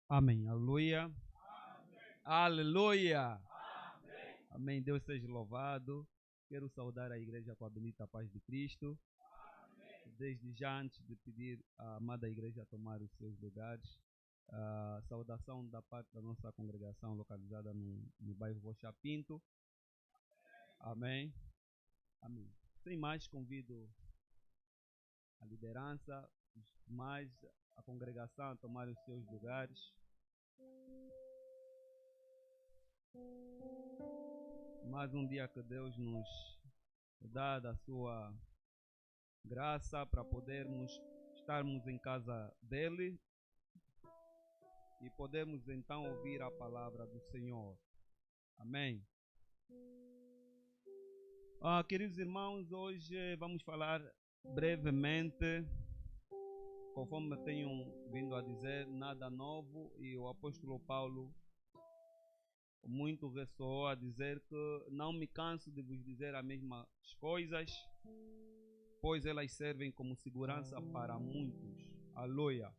Amém. Aleluia. Aleluia. Amém. Deus seja louvado. Quero saudar a igreja com a bendita paz de Cristo. Desde já, antes de pedir à amada igreja a tomar os seus lugares, a saudação da parte da nossa congregação localizada no bairro Rocha Pinto. Amém. Amém. Sem mais, convido a liderança, os demais, a congregação a tomar os seus lugares. Mais um dia que Deus nos dá da sua graça para podermos estarmos em casa dele e podermos então ouvir a palavra do Senhor. Amém. Queridos irmãos, hoje vamos falar brevemente, conforme tenho vindo a dizer, nada novo, e o apóstolo Paulo muito ressoou a dizer que não me canso de vos dizer as mesmas coisas, pois elas servem como segurança para muitos. Aleluia.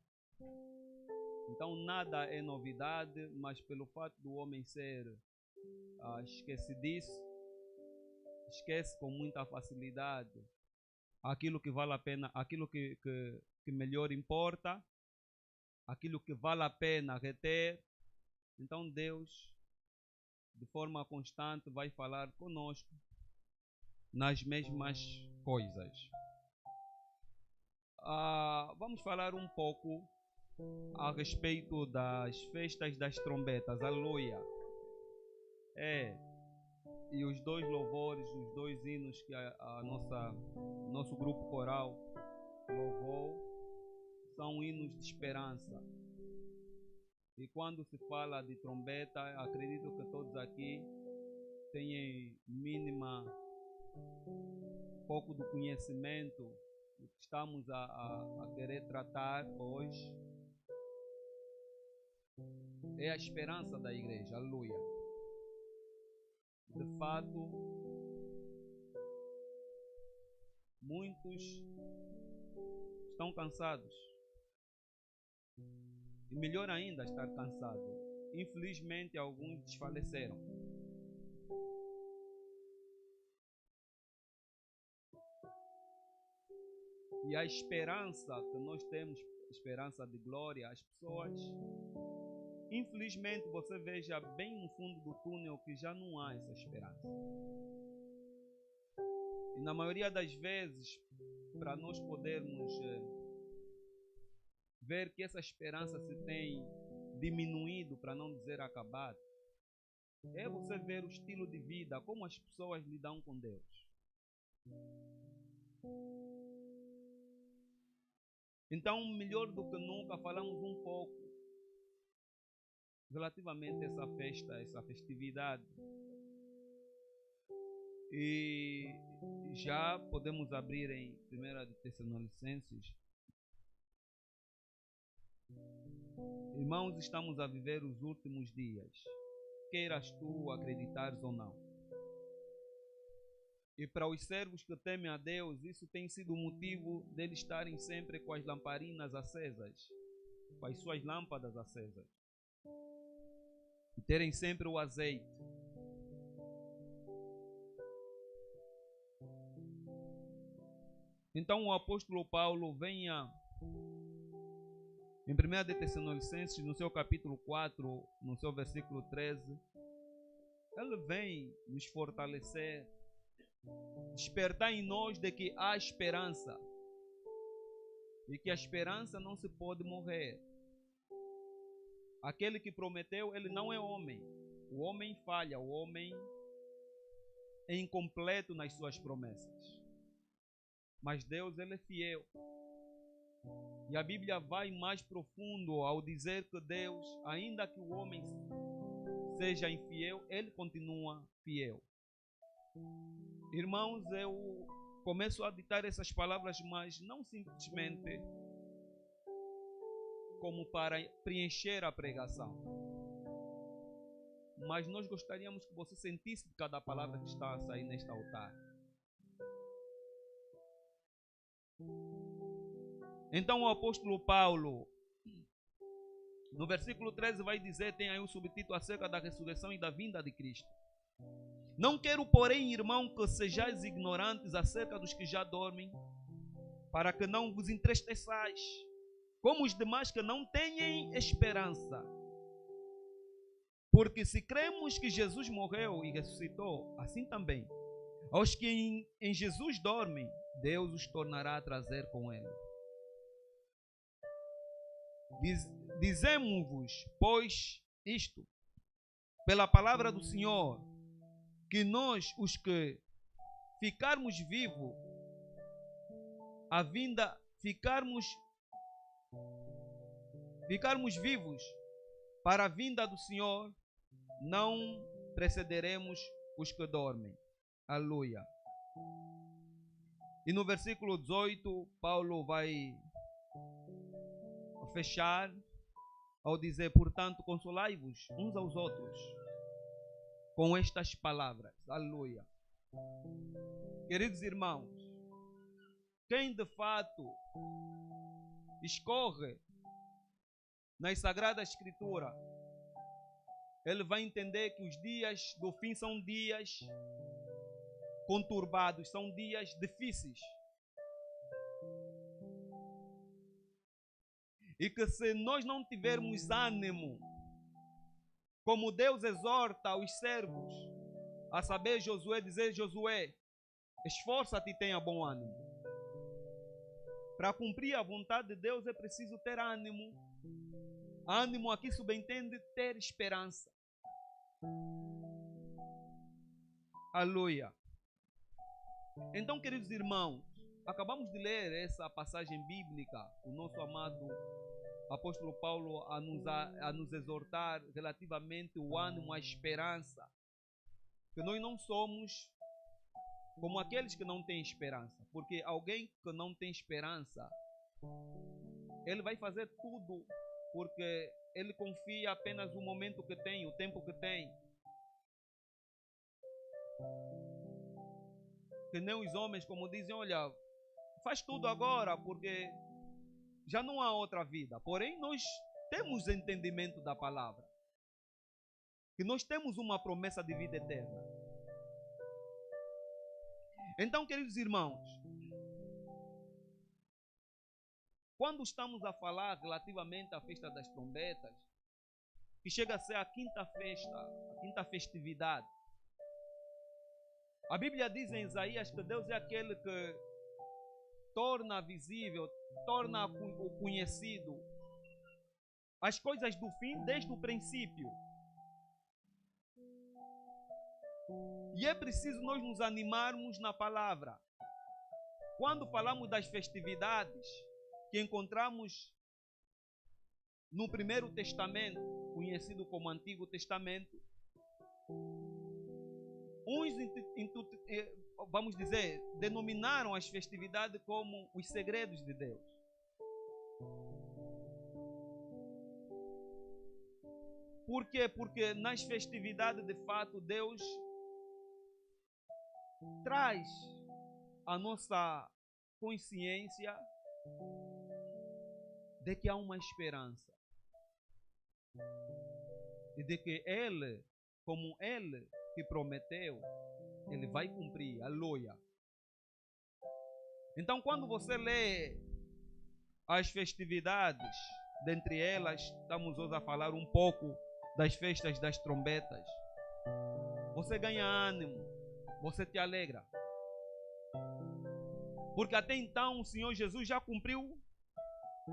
Então nada é novidade, mas pelo fato do homem ser esquecidiço, esquece com muita facilidade aquilo que vale a pena, aquilo que melhor importa, aquilo que vale a pena reter. Então Deus, de forma constante, vai falar conosco nas mesmas coisas. Vamos falar um pouco a respeito das festas das trombetas. Aleluia. E os dois louvores, os dois hinos que nosso grupo coral louvou são hinos de esperança. E quando se fala de trombeta, acredito que todos aqui têm mínima pouco do conhecimento do que estamos a querer tratar hoje. É a esperança da igreja. Aleluia. De fato, muitos estão cansados. E melhor ainda, estar cansado. Infelizmente, alguns desfaleceram. E a esperança que nós temos, esperança de glória, as pessoas, infelizmente, você veja bem no fundo do túnel que já não há essa esperança. E na maioria das vezes, para nós podermos ver que essa esperança se tem diminuído, para não dizer acabado, é você ver o estilo de vida, como as pessoas lidam com Deus. Então, melhor do que nunca, falamos um pouco relativamente a essa festa, essa festividade. E já podemos abrir em 1 Tessalonicenses. Irmãos, estamos a viver os últimos dias, queiras tu acreditares ou não. E para os servos que temem a Deus, isso tem sido o motivo deles estarem sempre com as lamparinas acesas, com as suas lâmpadas acesas, e terem sempre o azeite. Então o apóstolo Paulo vem em 1 Tessalonicenses, no seu capítulo 4, no seu versículo 13, ele vem nos fortalecer, despertar em nós de que há esperança e que a esperança não se pode morrer. Aquele que prometeu, ele não é homem. O homem falha, o homem é incompleto nas suas promessas. Mas Deus, ele é fiel. E a Bíblia vai mais profundo ao dizer que Deus, ainda que o homem seja infiel, ele continua fiel. Irmãos, eu começo a ditar essas palavras, mas não simplesmente como para preencher a pregação. Mas nós gostaríamos que você sentisse cada palavra que está a sair neste altar. Então o apóstolo Paulo No versículo 13 vai dizer, tem aí o subtítulo acerca da ressurreição e da vinda de Cristo. Não quero, porém, irmão, que sejais ignorantes acerca dos que já dormem, para que não vos entristeçais, como os demais que não têm esperança. Porque se cremos que Jesus morreu e ressuscitou, assim também, aos que em Jesus dormem, Deus os tornará a trazer com ele. Dizemos-vos, pois, isto, pela palavra do Senhor, que nós, os que ficarmos vivos, ficarmos vivos para a vinda do Senhor, não precederemos os que dormem. Aleluia. E no versículo 18, Paulo vai fechar ao dizer, portanto, consolai-vos uns aos outros com estas palavras. Aleluia. Queridos irmãos, quem de fato escorre nas Sagradas Escrituras, ele vai entender que os dias do fim são dias conturbados, são dias difíceis. E que se nós não tivermos ânimo, como Deus exorta os servos, a saber, Josué, dizer, Josué, esforça-te e tenha bom ânimo. Para cumprir a vontade de Deus é preciso ter ânimo. Ânimo aqui subentende ter esperança. Aleluia. Então, queridos irmãos, acabamos de ler essa passagem bíblica, o nosso amado apóstolo Paulo a nos exortar relativamente ao ânimo, à esperança, que nós não somos como aqueles que não têm esperança, porque alguém que não tem esperança, ele vai fazer tudo porque ele confia apenas no momento que tem, o tempo que tem. Que nem os homens, como dizem, olha, faz tudo agora porque já não há outra vida. Porém, nós temos entendimento da palavra, que nós temos uma promessa de vida eterna. Então, queridos irmãos, quando estamos a falar relativamente à festa das trombetas, que chega a ser a quinta festa, a quinta festividade, a Bíblia diz em Isaías que Deus é aquele que torna visível, torna conhecido as coisas do fim desde o princípio. E é preciso nós nos animarmos na palavra. Quando falamos das festividades que encontramos no Primeiro Testamento, conhecido como Antigo Testamento, uns, vamos dizer, denominaram as festividades como os segredos de Deus. Por quê? Porque nas festividades, de fato, Deus traz a nossa consciência de que há uma esperança e de que Ele, como Ele que prometeu, Ele vai cumprir. Aleluia. Então, quando você lê as festividades, dentre elas, estamos hoje a falar um pouco das festas das trombetas, você ganha ânimo, você te alegra. Porque até então o Senhor Jesus já cumpriu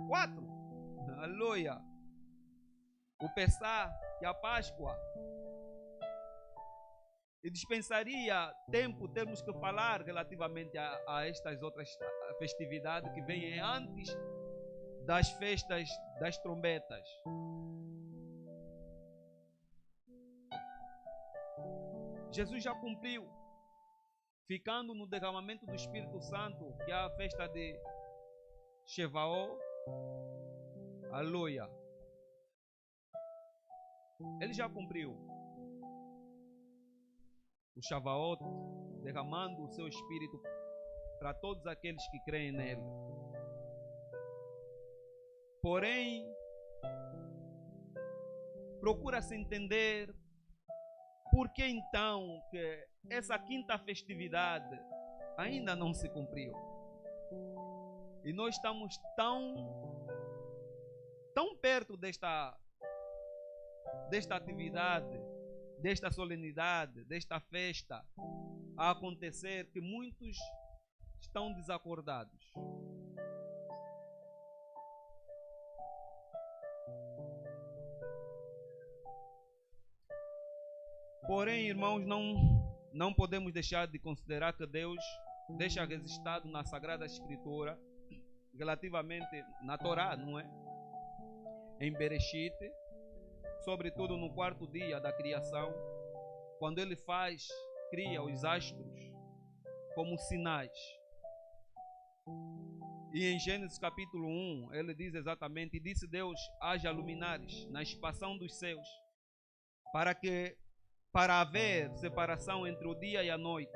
4. Aleluia. O Pessah e a Páscoa. E dispensaria tempo termos que falar relativamente a estas outras festividades que vêm antes das festas das trombetas. Jesus já cumpriu, ficando no derramamento do Espírito Santo, que é a festa de Shevaot. Aleluia. Ele já cumpriu o Shavuot, derramando o seu Espírito para todos aqueles que creem nele. Porém, procura-se entender por que então que essa quinta festividade ainda não se cumpriu. E nós estamos tão perto desta atividade, desta solenidade, desta festa a acontecer, que muitos estão desacordados. Porém, irmãos, não podemos deixar de considerar que Deus deixa registrado na Sagrada Escritura, relativamente na Torá, não é? Em Bereshit, sobretudo no quarto dia da criação, quando ele cria os astros como sinais. E em Gênesis capítulo 1, ele diz exatamente: e disse Deus, haja luminares na expansão dos céus, para haver separação entre o dia e a noite,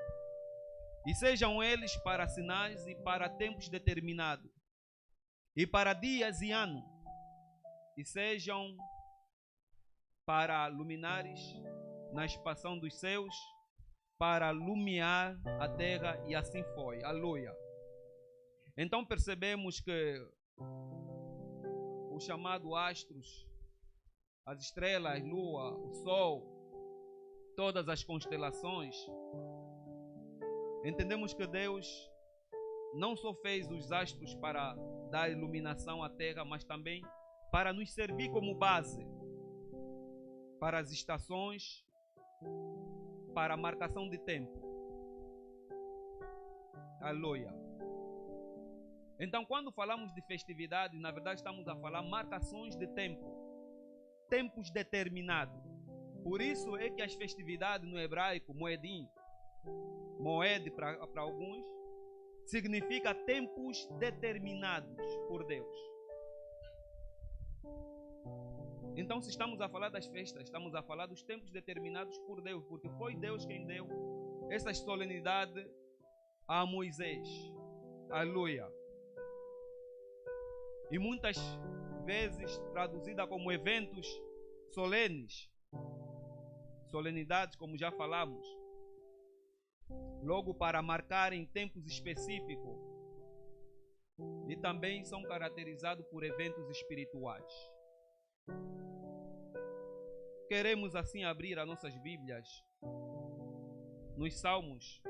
e sejam eles para sinais e para tempos determinados, e para dias e anos, e sejam para luminares na expansão dos céus, para iluminar a terra, e assim foi. Aleluia. Então percebemos que o chamado astros, as estrelas, lua, o sol, todas as constelações, entendemos que Deus não só fez os astros para dar iluminação à terra, mas também para nos servir como base para as estações, para a marcação de tempo. Aleluia. Então, quando falamos de festividade, na verdade estamos a falar marcações de tempo, tempos determinados. Por isso é que as festividades no hebraico, moedim, moed para alguns, significa tempos determinados por Deus. Então, se estamos a falar das festas, estamos a falar dos tempos determinados por Deus, porque foi Deus quem deu essa solenidade a Moisés. Aleluia. E muitas vezes traduzida como eventos solenes, solenidades, como já falamos, logo para marcar em tempos específicos, e também são caracterizados por eventos espirituais. Queremos assim abrir as nossas Bíblias nos Salmos,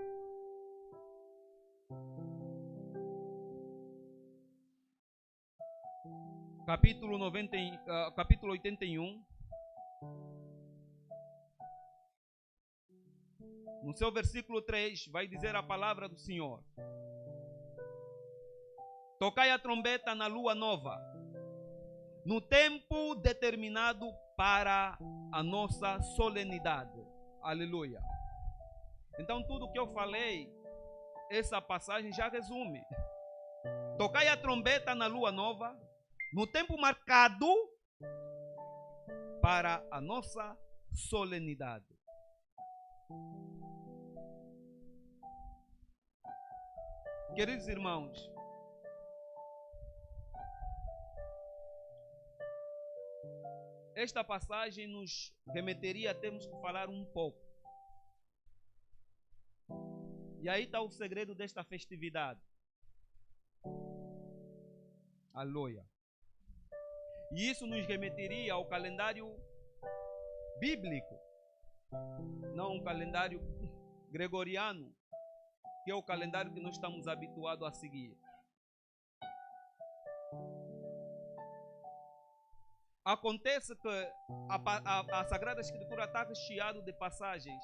capítulo 81, no seu versículo 3, vai dizer a palavra do Senhor: tocai a trombeta na lua nova, no tempo determinado para a nossa solenidade. Aleluia. Então, tudo que eu falei, essa passagem já resume. Tocai a trombeta na lua nova, no tempo marcado para a nossa solenidade. Queridos irmãos, esta passagem nos remeteria a termos que falar um pouco. E aí está o segredo desta festividade. Aleluia. E isso nos remeteria ao calendário bíblico, não um calendário gregoriano, que é o calendário que nós estamos habituados a seguir. Acontece que a Sagrada Escritura está recheada de passagens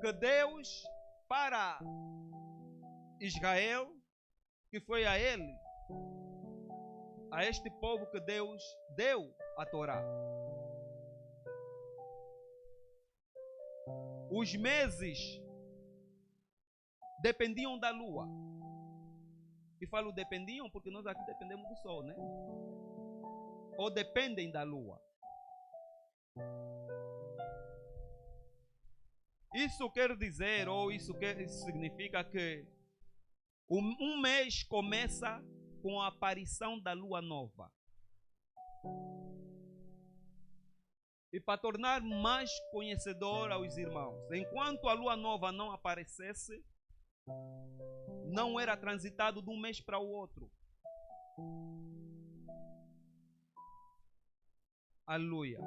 que Deus, para Israel, que foi a este povo que Deus deu a Torá. Os meses dependiam da lua. E falo dependiam porque nós aqui dependemos do sol, né? Ou dependem da lua. Isso quer dizer, ou isso significa que um mês começa com a aparição da lua nova. E para tornar mais conhecedor aos irmãos, enquanto a lua nova não aparecesse, não era transitado de um mês para o outro. Aleluia.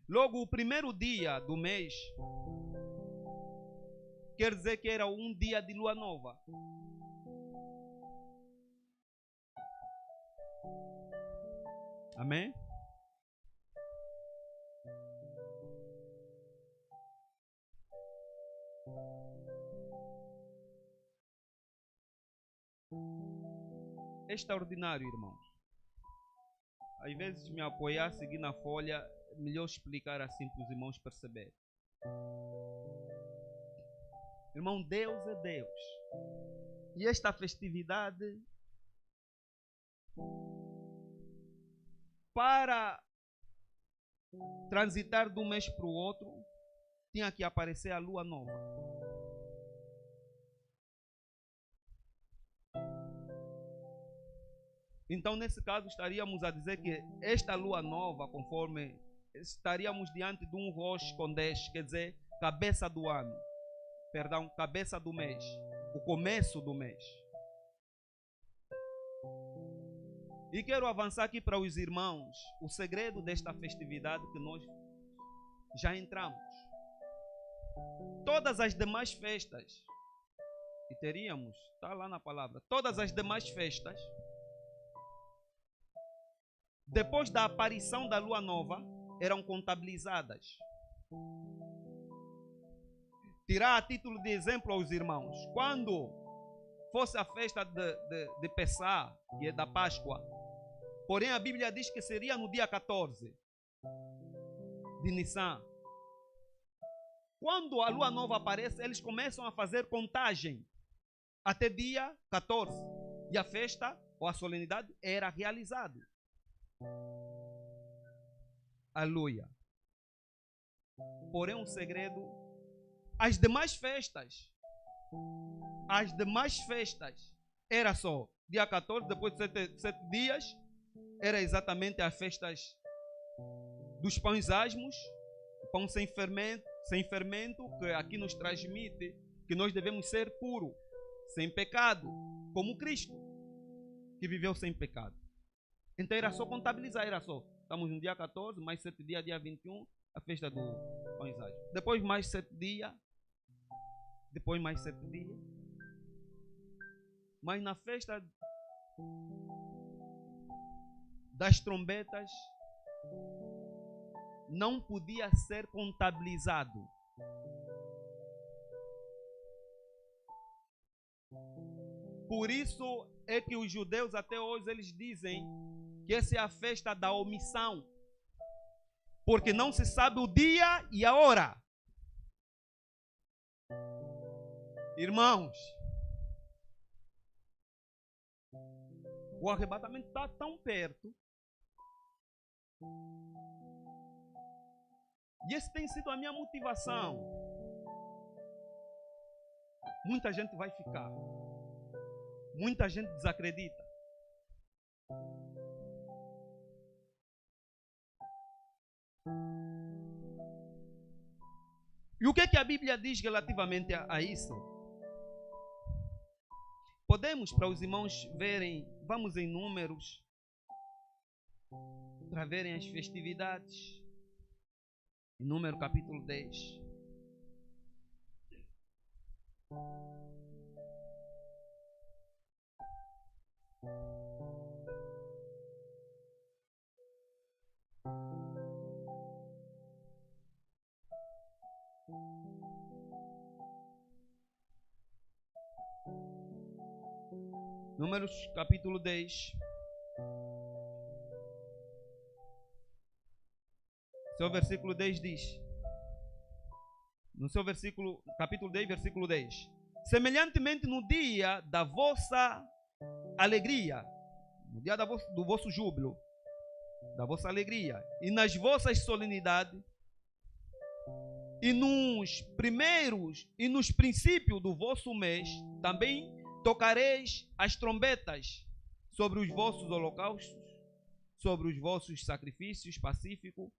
Logo, o primeiro dia do mês quer dizer que era um dia de lua nova. Amém? Extraordinário, irmãos. Às vezes me apoiar, seguir na folha, é melhor explicar assim para os irmãos perceberem. Irmão, Deus é Deus. E esta festividade, para transitar de um mês para o outro, tinha que aparecer a lua nova. Então, nesse caso, estaríamos a dizer que esta lua nova, conforme estaríamos diante de um Rosh Chodesh, quer dizer, cabeça do ano. Perdão, cabeça do mês. O começo do mês. E quero avançar aqui para os irmãos o segredo desta festividade que nós já entramos. Todas as demais festas, e teríamos, está lá na palavra, todas as demais festas, depois da aparição da lua nova, eram contabilizadas. Tirar a título de exemplo aos irmãos, quando fosse a festa de Pessah, que é da Páscoa, porém a Bíblia diz que seria no dia 14 de Nissan. Quando a lua nova aparece, eles começam a fazer contagem até dia 14. E a festa ou a solenidade era realizada. Aleluia. Porém, um segredo: as demais festas era só dia 14, depois de 7 dias, era exatamente as festas dos pães asmos, o pão sem fermento, que aqui nos transmite que nós devemos ser puros, sem pecado, como Cristo, que viveu sem pecado. Então era só contabilizar, era só. Estamos no dia 14, mais 7 dias, dia 21, a festa do pães asmos. Depois mais 7 dias, depois mais 7 dias. Mas na festa das trombetas, não podia ser contabilizado. Por isso é que os judeus até hoje eles dizem que essa é a festa da omissão, porque não se sabe o dia e a hora. Irmãos, o arrebatamento está tão perto. E essa tem sido a minha motivação. Muita gente vai ficar. Muita gente desacredita. E o que é que a Bíblia diz relativamente a isso? Podemos, para os irmãos verem, vamos em Números, para verem as festividades. Em Número capítulo 10. Números capítulo 10. Seu versículo 10 diz, no seu versículo, capítulo 10, versículo 10: semelhantemente no dia da vossa alegria, no dia do vosso júbilo, da vossa alegria, e nas vossas solenidades, e nos primeiros e nos princípios do vosso mês, também tocareis as trombetas sobre os vossos holocaustos, sobre os vossos sacrifícios pacíficos,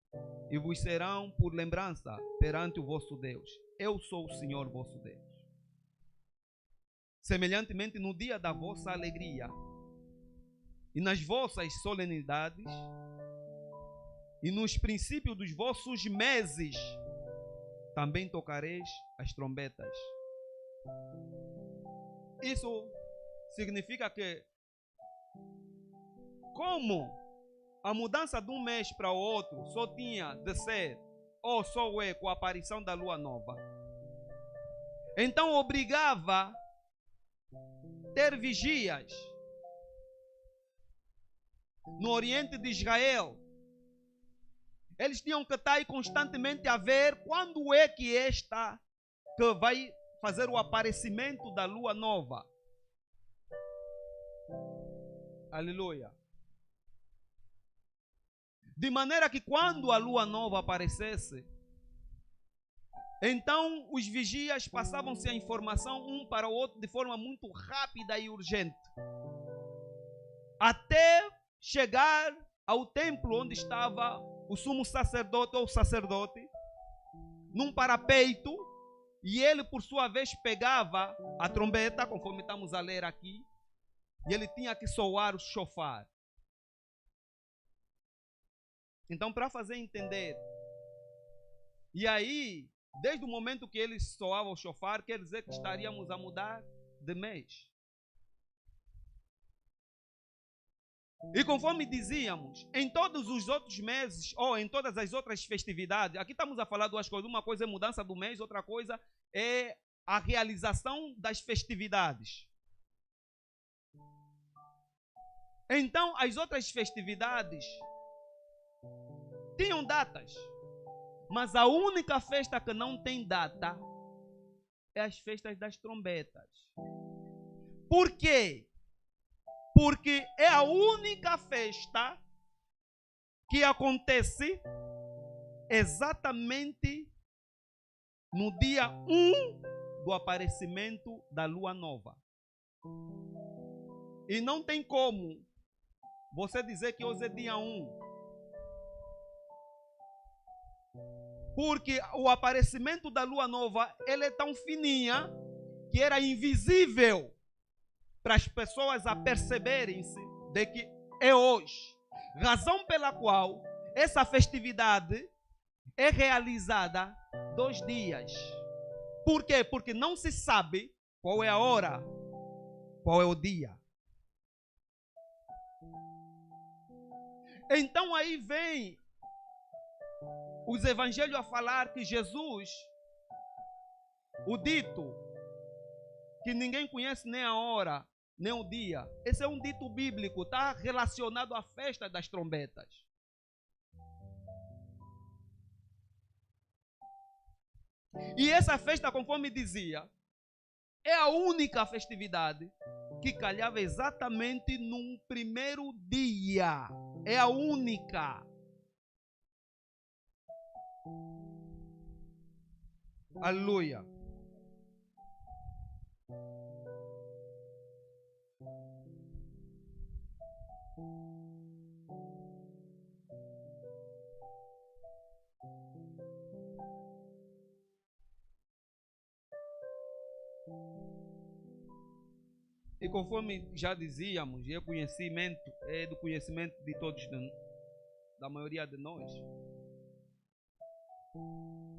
e vos serão por lembrança perante o vosso Deus. Eu sou o Senhor vosso Deus. Semelhantemente, no dia da vossa alegria e nas vossas solenidades e nos princípios dos vossos meses, também tocareis as trombetas. Isso significa que, como a mudança de um mês para o outro só tinha de ser, ou só é, com a aparição da lua nova, então obrigava ter vigias no Oriente de Israel. Eles tinham que estar aí constantemente a ver quando é que esta que vai fazer o aparecimento da lua nova. Aleluia. De maneira que quando a lua nova aparecesse, então os vigias passavam-se a informação um para o outro de forma muito rápida e urgente, até chegar ao templo onde estava o sumo sacerdote ou sacerdote, num parapeito, e ele por sua vez pegava a trombeta, conforme estamos a ler aqui, e ele tinha que soar o chofar. Então, para fazer entender, e aí, desde o momento que ele soava o chofar, quer dizer que estaríamos a mudar de mês. E conforme dizíamos, em todos os outros meses, ou em todas as outras festividades, aqui estamos a falar duas coisas. Uma coisa é mudança do mês, outra coisa é a realização das festividades. Então, as outras festividades tinham datas, mas a única festa que não tem data é as festas das trombetas. Por quê? Porque é a única festa que acontece exatamente no dia 1 do aparecimento da lua nova. E não tem como você dizer que hoje é dia 1. Porque o aparecimento da lua nova, ela é tão fininha que era invisível para as pessoas aperceberem-se de que é hoje. Razão pela qual essa festividade é realizada 2 dias. Por quê? Porque não se sabe qual é a hora, qual é o dia. Então aí vem os evangelhos a falar que Jesus, o dito, que ninguém conhece nem a hora, nem o dia. Esse é um dito bíblico, está relacionado à festa das trombetas. E essa festa, conforme dizia, é a única festividade que calhava exatamente num primeiro dia. É a única. Aleluia. E conforme já dizíamos, é conhecimento, é do conhecimento de todos, da maioria de nós,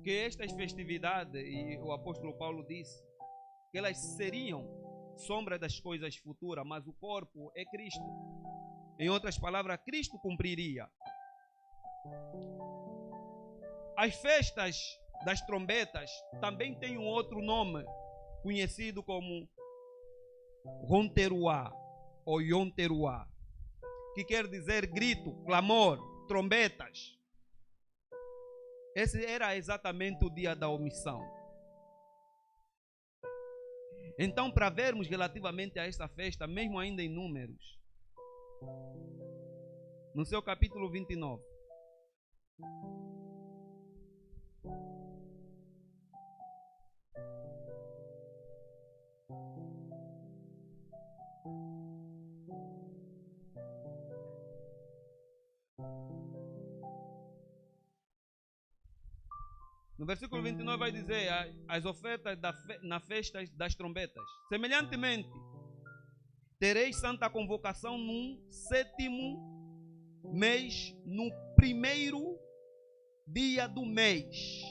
que estas festividades, e o apóstolo Paulo disse, que elas seriam sombra das coisas futuras, mas o corpo é Cristo. Em outras palavras, Cristo cumpriria. As festas das trombetas também têm um outro nome, conhecido como Ronteruá ou Yonteruá, que quer dizer grito, clamor, trombetas. Esse era exatamente o dia da omissão. Então, para vermos relativamente a esta festa, mesmo ainda em Números, no seu capítulo 29, No versículo 29 vai dizer as ofertas na festa das trombetas. Semelhantemente, tereis santa convocação num 7º mês, no primeiro dia do mês.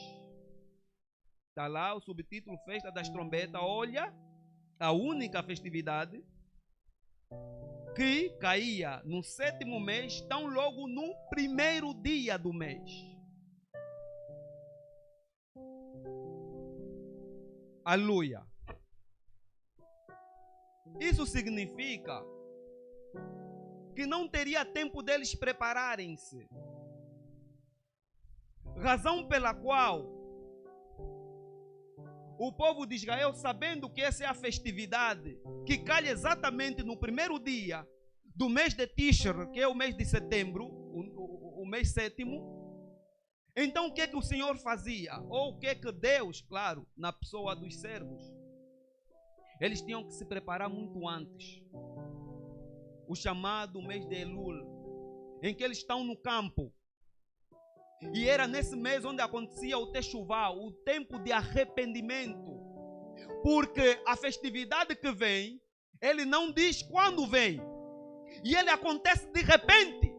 Está lá o subtítulo Festa das Trombetas. Olha, a única festividade que caía no 7º mês, tão logo no primeiro dia do mês. Aleluia. Isso significa que não teria tempo deles prepararem-se. Razão pela qual o povo de Israel, sabendo que essa é a festividade que calha exatamente no primeiro dia do mês de Tishr, que é o mês de setembro, o mês 7º, então o que é que o Senhor fazia? Ou o que é que Deus, claro, na pessoa dos servos, eles tinham que se preparar muito antes. O chamado mês de Elul, em que eles estão no campo. E era nesse mês onde acontecia o Teshuvá, o tempo de arrependimento. Porque a festividade que vem, ele não diz quando vem. E ele acontece de repente.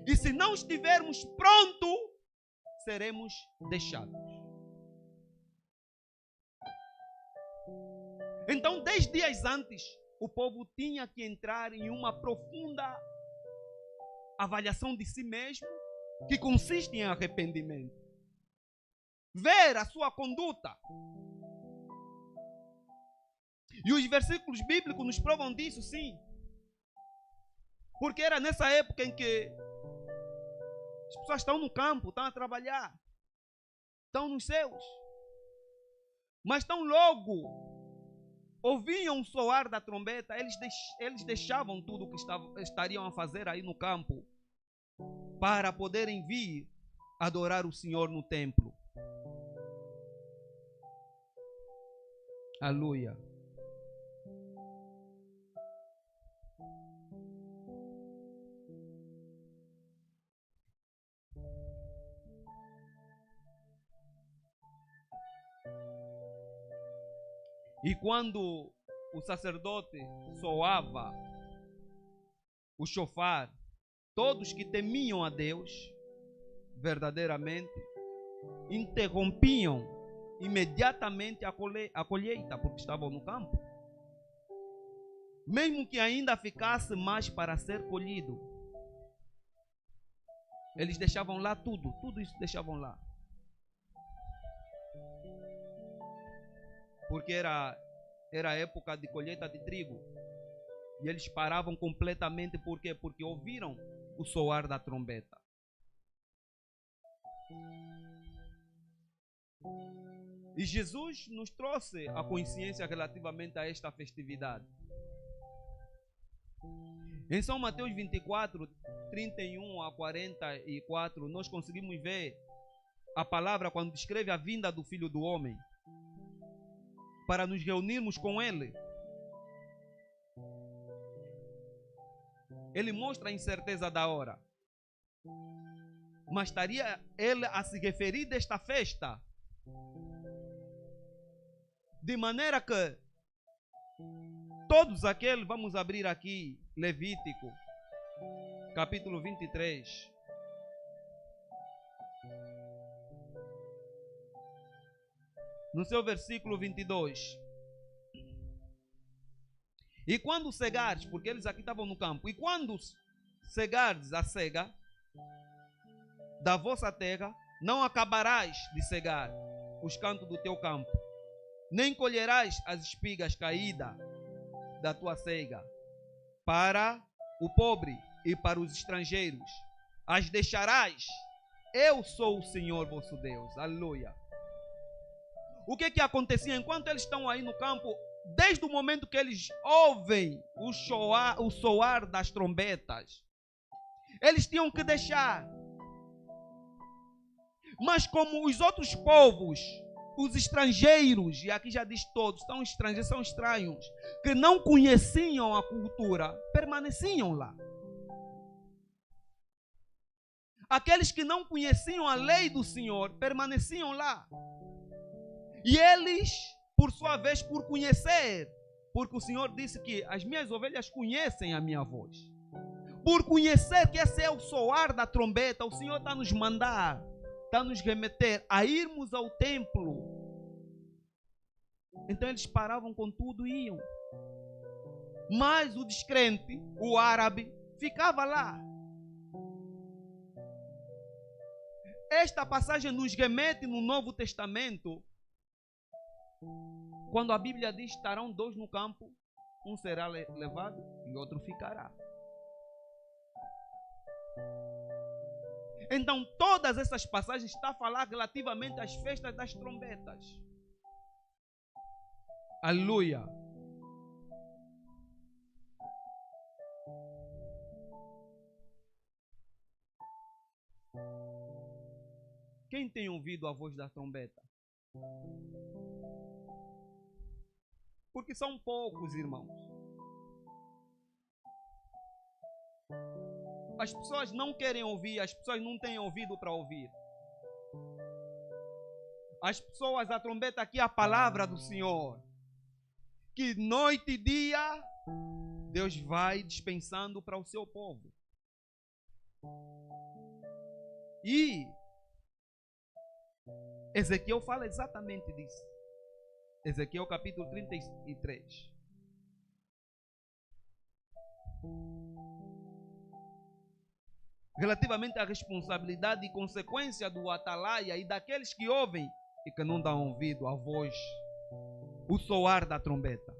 E se não estivermos prontos, seremos deixados. Então, 10 dias antes, o povo tinha que entrar em uma profunda avaliação de si mesmo, que consiste em arrependimento. Ver a sua conduta. E os versículos bíblicos nos provam disso, sim. Porque era nessa época em que as pessoas estão no campo, estão a trabalhar, estão nos céus. Mas tão logo ouviam o soar da trombeta, eles deixavam tudo o que estariam a fazer aí no campo para poderem vir adorar o Senhor no templo. Aleluia. E quando o sacerdote soava o shofar, todos que temiam a Deus verdadeiramente interrompiam imediatamente a colheita, porque estavam no campo. Mesmo que ainda ficasse mais para ser colhido, eles deixavam lá tudo isso deixavam lá. Porque era a época de colheita de trigo. E eles paravam completamente. Por quê? Porque ouviram o soar da trombeta. E Jesus nos trouxe a consciência relativamente a esta festividade. Em São Mateus 24, 31 a 44, nós conseguimos ver a palavra quando descreve a vinda do Filho do Homem, para nos reunirmos com Ele. Ele mostra a incerteza da hora. Mas estaria Ele a se referir desta festa de maneira que todos aqueles, vamos abrir aqui Levítico, capítulo 23. No seu versículo 22. E quando cegares, porque eles aqui estavam no campo, e quando cegares a cega da vossa terra, não acabarás de cegar os cantos do teu campo, nem colherás as espigas caídas da tua ceiga, para o pobre e para os estrangeiros, as deixarás. Eu sou o Senhor vosso Deus. Aleluia. O que acontecia enquanto eles estão aí no campo? Desde o momento que eles ouvem o soar das trombetas, eles tinham que deixar. Mas como os outros povos, os estrangeiros, e aqui já diz todos, são estrangeiros, são estranhos, que não conheciam a cultura, permaneciam lá. aqueles que não conheciam a lei do Senhor permaneciam lá. E eles, por sua vez, por conhecer, porque o Senhor disse que as minhas ovelhas conhecem a minha voz. Por conhecer que esse é o soar da trombeta, o Senhor está nos mandar, está nos remeter a irmos ao templo. Então eles paravam com tudo e iam. Mas o descrente, o árabe, ficava lá. Esta passagem nos remete no Novo Testamento, quando a Bíblia diz: estarão dois no campo, um será levado e outro ficará. Então todas essas passagens estão a falar relativamente às festas das trombetas. Aleluia. Quem tem ouvido a voz da trombeta? Porque são poucos, irmãos. As pessoas não querem ouvir, as pessoas não têm ouvido para ouvir. As pessoas, a trombeta aqui é a palavra do Senhor, que noite e dia Deus vai dispensando para o seu povo. E Ezequiel fala exatamente disso. Ezequiel capítulo 33. Relativamente à responsabilidade e consequência do atalaia e daqueles que ouvem e que não dão ouvido à voz, o soar da trombeta.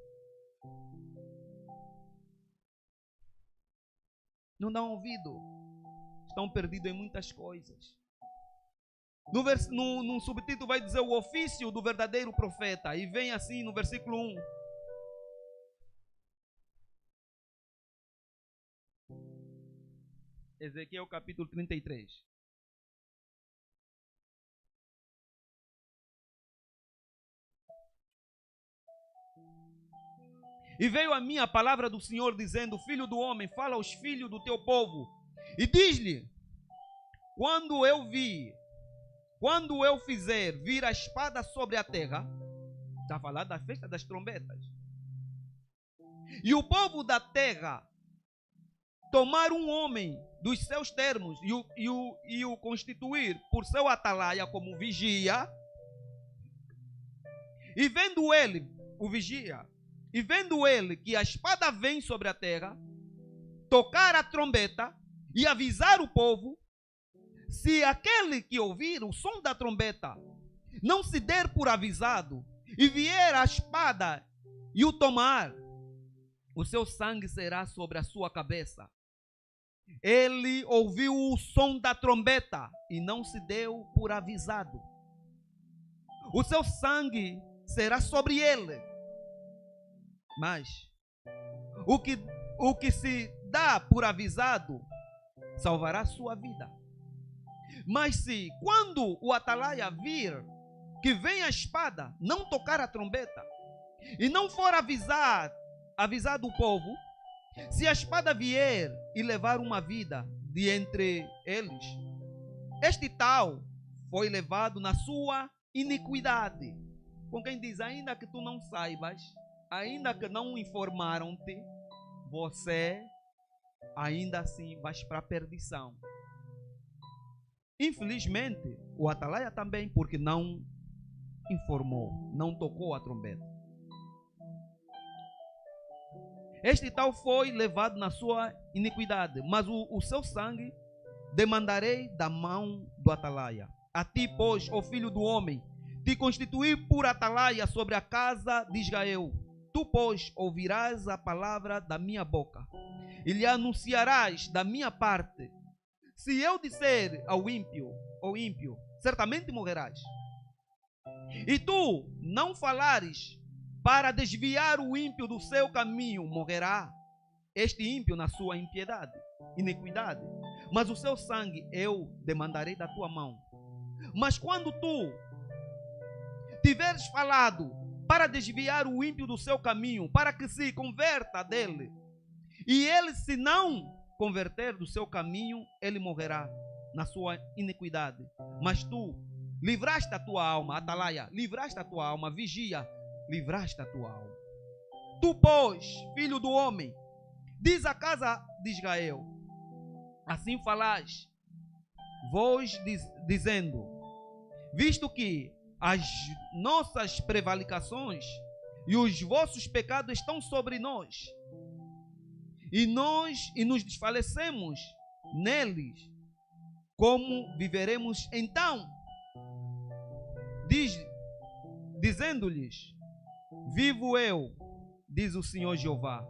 Não dão ouvido. Estão perdidos em muitas coisas. No subtítulo vai dizer o ofício do verdadeiro profeta. E vem assim no versículo 1. Ezequiel capítulo 33. E veio a mim a palavra do Senhor dizendo: filho do homem, fala aos filhos do teu povo e diz-lhe: quando eu fizer vir a espada sobre a terra, está a falar da festa das trombetas, e o povo da terra tomar um homem dos seus termos e o constituir por seu atalaia como vigia, e vendo ele, o vigia, e vendo ele que a espada vem sobre a terra, tocar a trombeta e avisar o povo, se aquele que ouvir o som da trombeta não se der por avisado e vier a espada e o tomar, o seu sangue será sobre a sua cabeça. Ele ouviu o som da trombeta e não se deu por avisado. O seu sangue será sobre ele. Mas o que se dá por avisado salvará sua vida. Mas se quando o atalaia vir que vem a espada, não tocar a trombeta e não for avisado o povo, se a espada vier e levar uma vida de entre eles, este tal foi levado na sua iniquidade. Com quem diz: ainda que tu não saibas, ainda que não informaram-te, você ainda assim vais para a perdição. Infelizmente, o atalaia também, porque não informou, não tocou a trombeta. Este tal foi levado na sua iniquidade, mas o seu sangue demandarei da mão do atalaia. A ti, pois, ó filho do homem, te constituí por atalaia sobre a casa de Israel. Tu, pois, ouvirás a palavra da minha boca e lhe anunciarás da minha parte. Se eu disser ao ímpio, certamente morrerás. E tu não falares para desviar o ímpio do seu caminho, morrerá este ímpio na sua impiedade, iniquidade. Mas o seu sangue eu demandarei da tua mão. Mas quando tu tiveres falado para desviar o ímpio do seu caminho, para que se converta dele, e ele se não converter do seu caminho, ele morrerá na sua iniquidade. Mas tu livraste a tua alma, Atalaia, livraste a tua alma, vigia, livraste a tua alma. Tu, pois, filho do homem, diz à casa de Israel, assim falais, vós dizendo, visto que as nossas prevaricações e os vossos pecados estão sobre nós, e nos desfalecemos neles, como viveremos então? Dizendo-lhes, vivo eu, diz o Senhor Jeová,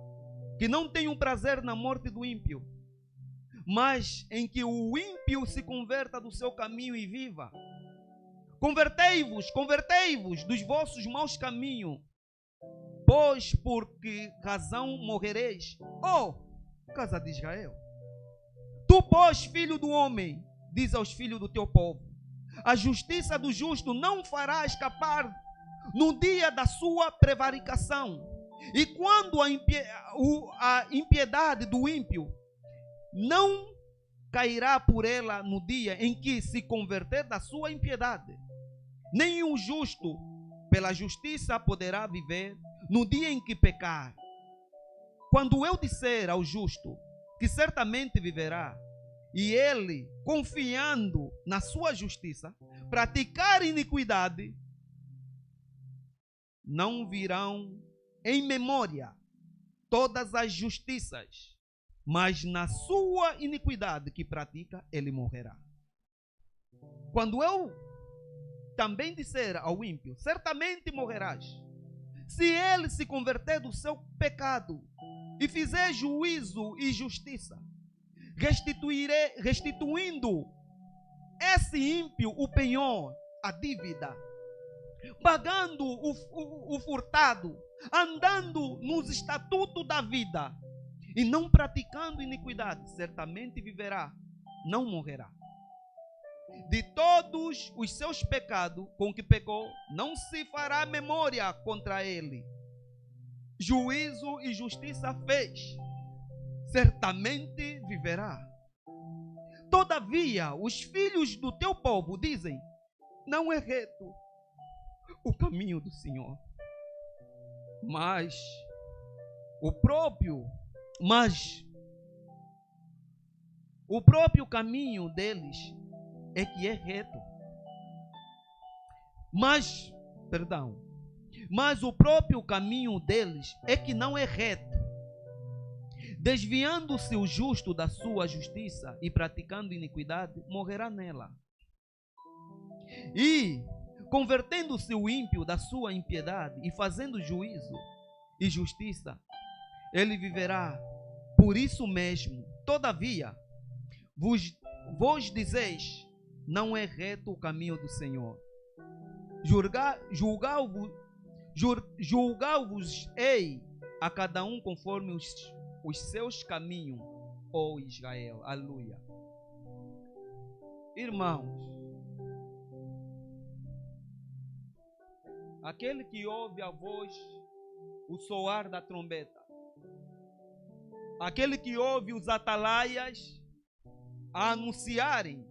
que não tenho prazer na morte do ímpio, mas em que o ímpio se converta do seu caminho e viva. Convertei-vos dos vossos maus caminhos, pois por que razão morrereis, ó casa de Israel? Tu, pois, filho do homem, diz aos filhos do teu povo, a justiça do justo não fará escapar no dia da sua prevaricação, e quando a impiedade do ímpio não cairá por ela no dia em que se converter da sua impiedade, nem o justo pela justiça poderá viver no dia em que pecar. Quando eu disser ao justo que certamente viverá, e ele, confiando na sua justiça, praticar iniquidade, não virão em memória todas as justiças, mas na sua iniquidade que pratica, ele morrerá. Quando eu também disser ao ímpio, certamente morrerás, se ele se converter do seu pecado e fizer juízo e justiça, restituindo esse ímpio o penhor, a dívida, pagando o furtado, andando nos estatutos da vida e não praticando iniquidade, certamente viverá, não morrerá. De todos os seus pecados com que pecou, não se fará memória contra ele. Juízo e justiça fez, certamente viverá. Todavia, os filhos do teu povo dizem, não é reto o caminho do Senhor, mas o próprio caminho deles é que é reto. Mas o próprio caminho deles é que não é reto. Desviando-se o justo da sua justiça e praticando iniquidade, morrerá nela. E convertendo-se o ímpio da sua impiedade e fazendo juízo e justiça, ele viverá. Por isso mesmo, todavia, vos dizeis, não é reto o caminho do Senhor. Julgai-vos-ei a cada um conforme os seus caminhos, ó Israel. Aleluia. Irmãos, aquele que ouve a voz, o soar da trombeta, aquele que ouve os atalaias a anunciarem,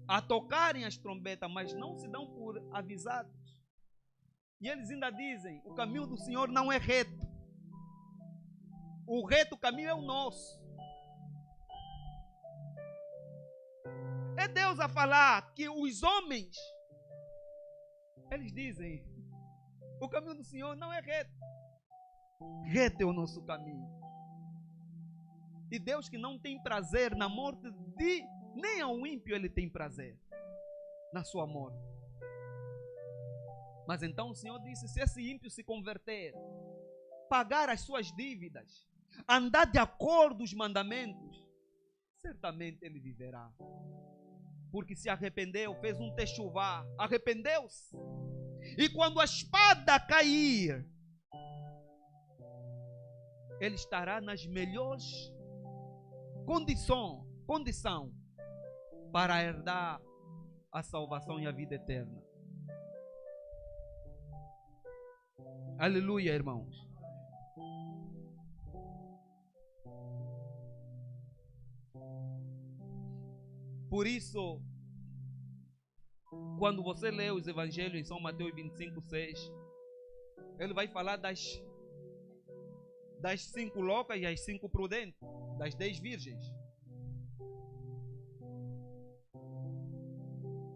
a tocarem as trombetas, mas não se dão por avisados. E eles ainda dizem, o caminho do Senhor não é reto. O reto caminho é o nosso. É Deus a falar que os homens, eles dizem, o caminho do Senhor não é reto. Reto é o nosso caminho. E Deus que não tem prazer na morte nem ao ímpio ele tem prazer na sua morte. Mas então o Senhor disse, se esse ímpio se converter, pagar as suas dívidas, andar de acordo com os mandamentos, certamente ele viverá. Porque se arrependeu, fez um techuvá, arrependeu-se. E quando a espada cair, ele estará nas melhores condição para herdar a salvação e a vida eterna. Aleluia, irmãos. Por isso, quando você lê os evangelhos em São Mateus 25:6, ele vai falar das 5 loucas e as 5 prudentes, das 10 virgens.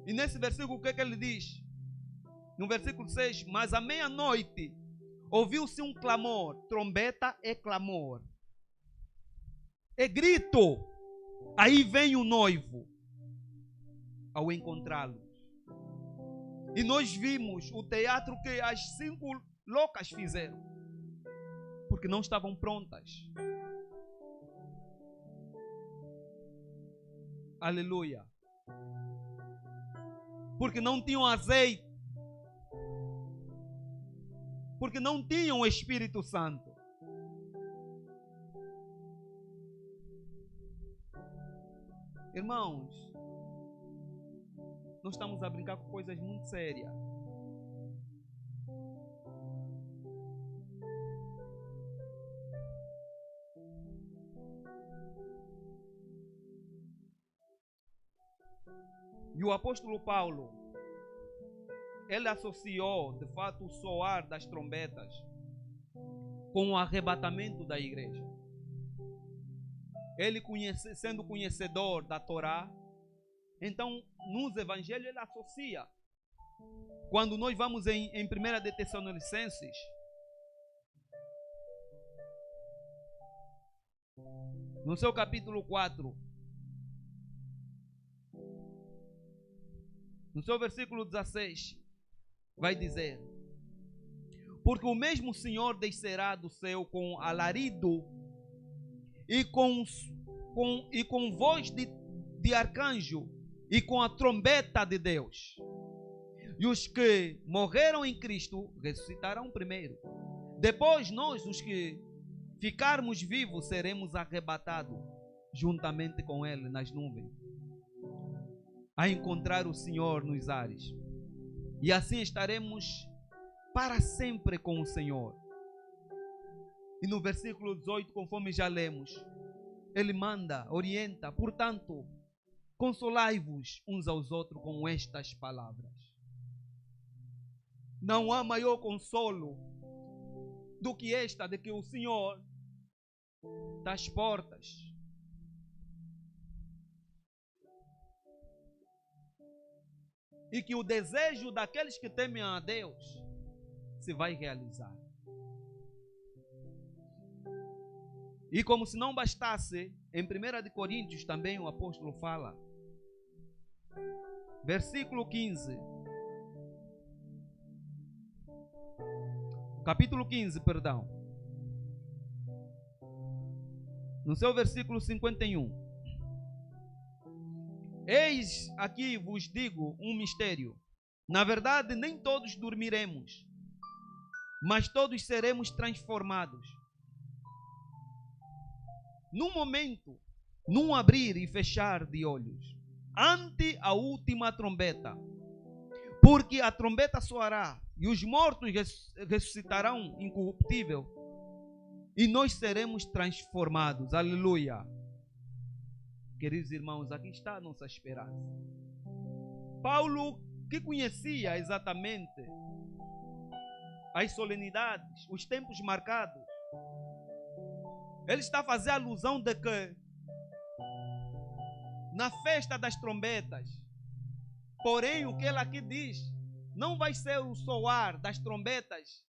E nesse versículo, o que ele diz? No versículo 6, mas à meia-noite ouviu-se um clamor, trombeta é clamor, é grito. Aí vem o noivo ao encontrá-los. E nós vimos o teatro que as 5 loucas fizeram, porque não estavam prontas. Aleluia. Porque não tinham azeite, porque não tinham o Espírito Santo. Irmãos, nós estamos a brincar com coisas muito sérias. E o apóstolo Paulo, ele associou, de fato, o soar das trombetas com o arrebatamento da igreja. Ele, sendo conhecedor da Torá, então, nos evangelhos, ele associa. Quando nós vamos em 1 de Tessalonicenses, no seu capítulo 4, no seu versículo 16, vai dizer: porque o mesmo Senhor descerá do céu com alarido e com voz de arcanjo e com a trombeta de Deus. E os que morreram em Cristo ressuscitarão primeiro. Depois nós, os que ficarmos vivos, seremos arrebatados juntamente com Ele nas nuvens, a encontrar o Senhor nos ares. E assim estaremos para sempre com o Senhor. E no versículo 18, conforme já lemos, ele manda, orienta: portanto, consolai-vos uns aos outros com estas palavras. Não há maior consolo do que esta, de que o Senhor está às portas. E que o desejo daqueles que temem a Deus se vai realizar. E como se não bastasse, em 1 de Coríntios também o apóstolo fala, versículo 15, capítulo 15, perdão, no seu versículo 51. Eis aqui vos digo um mistério. Na verdade, nem todos dormiremos, mas todos seremos transformados. Num momento, num abrir e fechar de olhos, ante a última trombeta. Porque a trombeta soará e os mortos ressuscitarão incorruptível e nós seremos transformados. Aleluia. Queridos irmãos, aqui está a nossa esperança. Paulo, que conhecia exatamente as solenidades, os tempos marcados, ele está a fazer alusão de que na festa das trombetas, porém o que ele aqui diz, não vai ser o soar das trombetas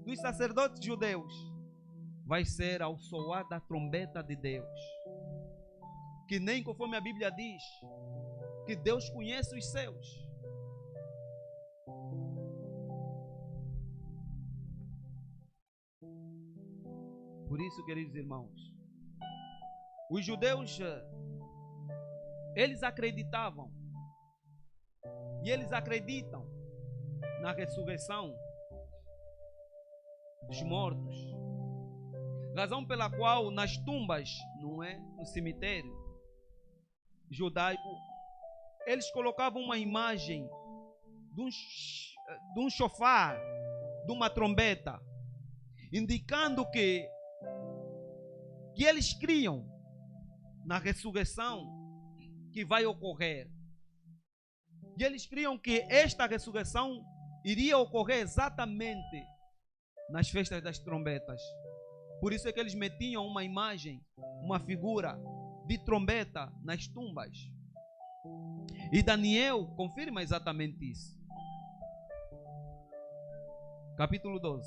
dos sacerdotes judeus, vai ser ao soar da trombeta de Deus. Que nem conforme a Bíblia diz, que Deus conhece os seus. Por isso, queridos irmãos, os judeus, eles acreditavam e eles acreditam na ressurreição dos mortos, razão pela qual nas tumbas, não é, no cemitério judaico, eles colocavam uma imagem de um chofar, de uma trombeta, indicando que eles criam na ressurreição que vai ocorrer. E eles criam que esta ressurreição iria ocorrer exatamente nas festas das trombetas. Por isso é que eles metiam uma imagem, uma figura de trombeta nas tumbas. E Daniel confirma exatamente isso. Capítulo 12.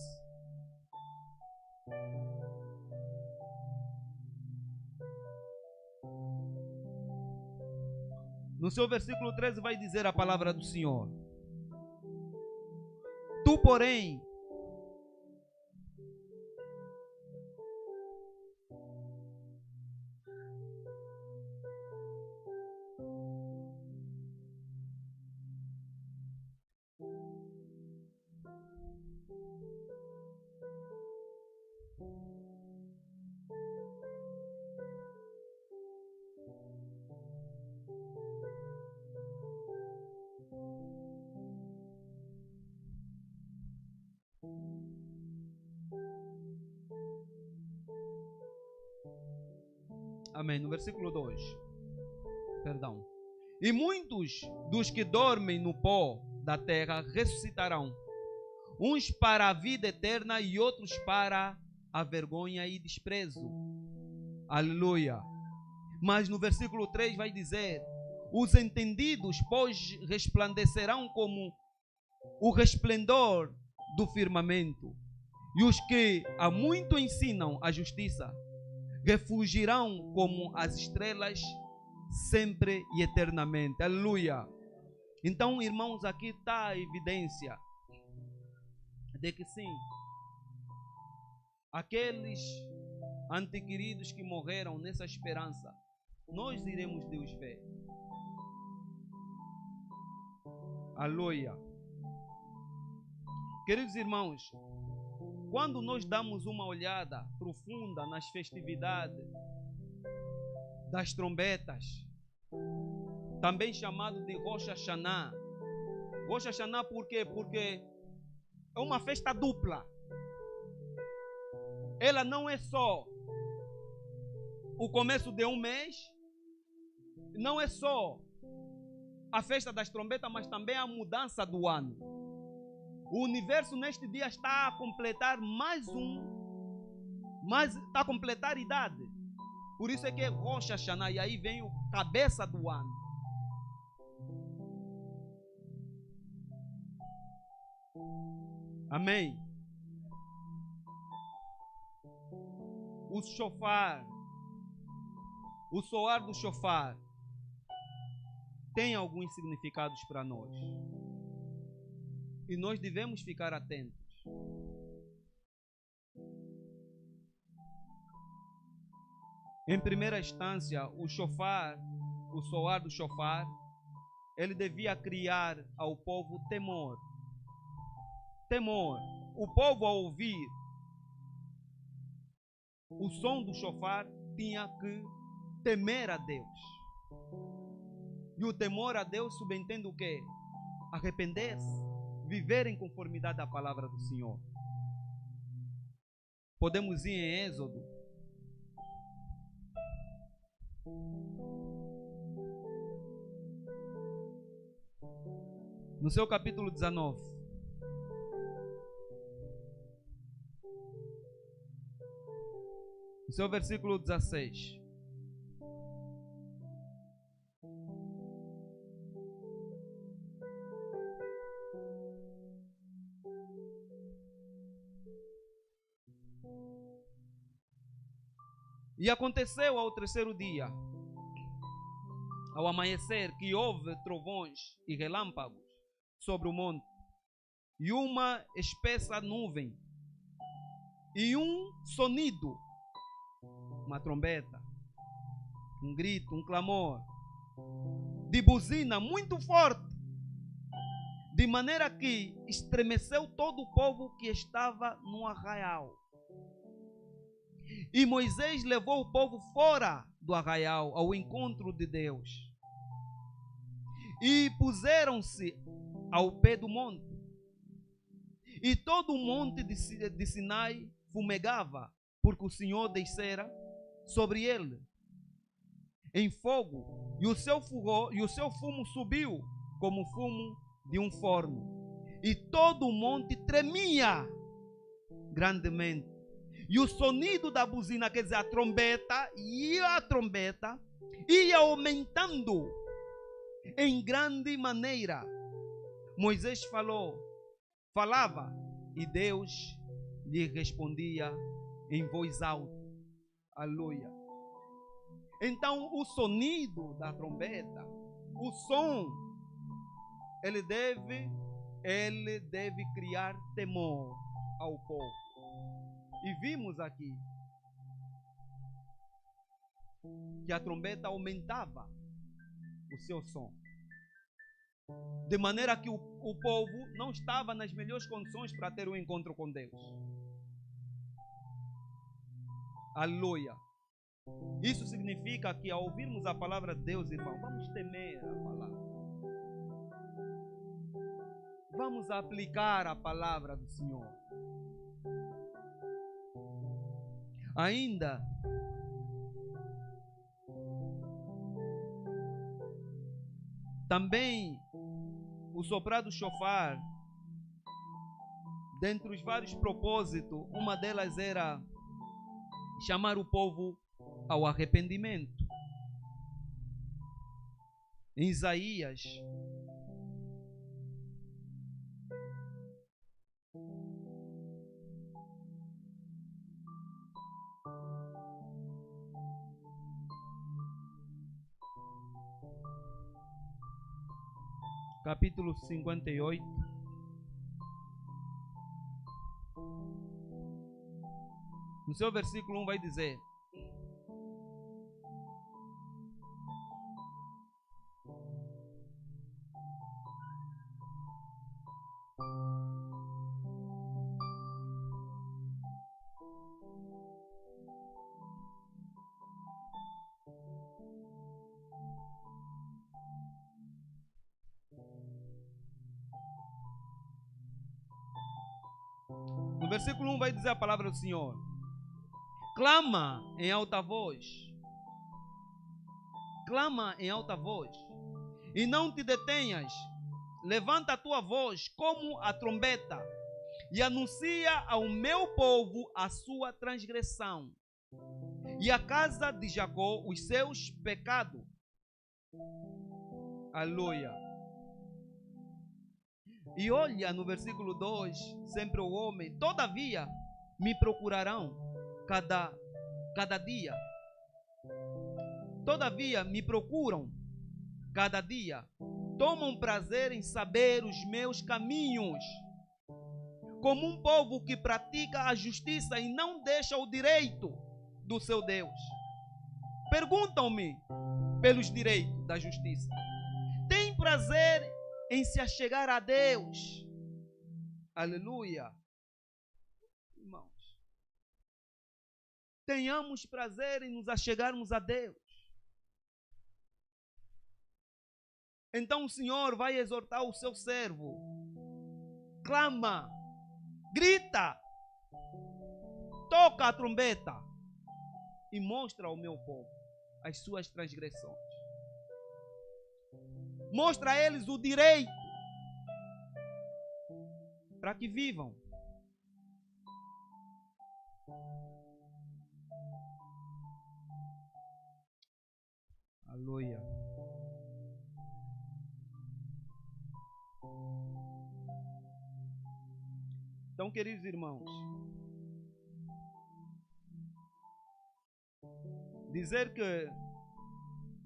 No seu versículo 13 vai dizer a palavra do Senhor: Tu, porém, amém, no versículo 2, perdão. E muitos dos que dormem no pó da terra ressuscitarão, uns para a vida eterna e outros para a vergonha e desprezo. Aleluia. Mas no versículo 3 vai dizer: os entendidos, pois, resplandecerão como o resplendor do firmamento, e os que há muito ensinam a justiça refugirão como as estrelas sempre e eternamente. Aleluia. Então, irmãos, aqui está a evidência de que sim, aqueles antequeridos que morreram nessa esperança, nós iremos de os ver. Aleluia. Queridos irmãos, quando nós damos uma olhada profunda nas festividades das trombetas, também chamado de Rosh Hashanah. Rosh Hashanah por quê? Porque é uma festa dupla. Ela não é só o começo de um mês, não é só a festa das trombetas, mas também a mudança do ano. O universo neste dia está a completar está a completar idade. Por isso é que é Rosh Hashanah, e aí vem o cabeça do ano. Amém. O shofar, o soar do shofar, tem alguns significados para nós. E nós devemos ficar atentos. Em primeira instância, o shofar, o soar do shofar, ele devia criar ao povo temor. Temor. O povo, ao ouvir o som do shofar, tinha que temer a Deus. E o temor a Deus subentende o quê? Arrepender-se, viver em conformidade à palavra do Senhor. Podemos ir em Êxodo. No seu capítulo 19. No seu versículo 16. E aconteceu ao terceiro dia, ao amanhecer, que houve trovões e relâmpagos sobre o monte, e uma espessa nuvem, e um sonido, uma trombeta, um grito, um clamor, de buzina muito forte, de maneira que estremeceu todo o povo que estava no arraial. E Moisés levou o povo fora do arraial ao encontro de Deus. E puseram-se ao pé do monte. E todo o monte de Sinai fumegava, porque o Senhor descera sobre ele. em fogo, e o seu fumo subiu como fumo de um forno, e todo o monte tremia grandemente. E o sonido da buzina, quer dizer, a trombeta ia aumentando em grande maneira. Moisés falava, e Deus lhe respondia em voz alta. Aleluia. Então, o sonido da trombeta, o som, ele deve criar temor ao povo. E vimos aqui que a trombeta aumentava o seu som, de maneira que o povo não estava nas melhores condições para ter um encontro com Deus. Aleluia. Isso significa que ao ouvirmos a palavra de Deus, irmão, vamos temer a palavra. Vamos aplicar a palavra do Senhor. Ainda também o soprar do shofar, dentre os vários propósitos, uma delas era chamar o povo ao arrependimento. Em Isaías capítulo 58, no seu versículo 1 vai dizer: no versículo 1 vai dizer a palavra do Senhor: clama em alta voz, e não te detenhas, levanta a tua voz como a trombeta, e anuncia ao meu povo a sua transgressão, e à casa de Jacó os seus pecados. Aleluia. E olha no versículo 2, sempre o homem: todavia me procurarão cada dia. Todavia me procuram cada dia. Tomam prazer em saber os meus caminhos, como um povo que pratica a justiça e não deixa o direito do seu Deus. Perguntam-me pelos direitos da justiça. Tem prazer em se achegar a Deus. Aleluia. Irmãos, tenhamos prazer em nos achegarmos a Deus. Então o Senhor vai exortar o seu servo: clama, grita, toca a trombeta e mostra ao meu povo as suas transgressões. Mostra a eles o direito para que vivam. Aleluia. Então, queridos irmãos, dizer que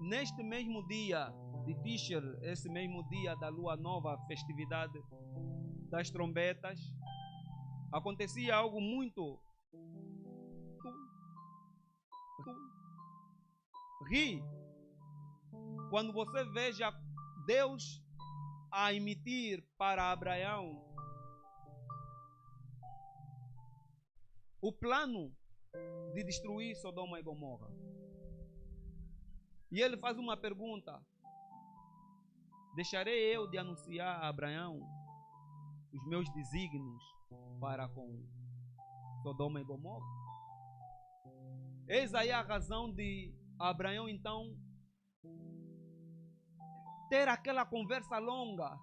neste mesmo dia de Tisher, esse mesmo dia da lua nova, festividade das trombetas, acontecia algo muito ri quando você veja Deus a emitir para Abraão o plano de destruir Sodoma e Gomorra. E ele faz uma pergunta: deixarei eu de anunciar a Abraão os meus desígnios para com Sodoma e Gomorra? Eis aí a razão de Abraão então ter aquela conversa longa,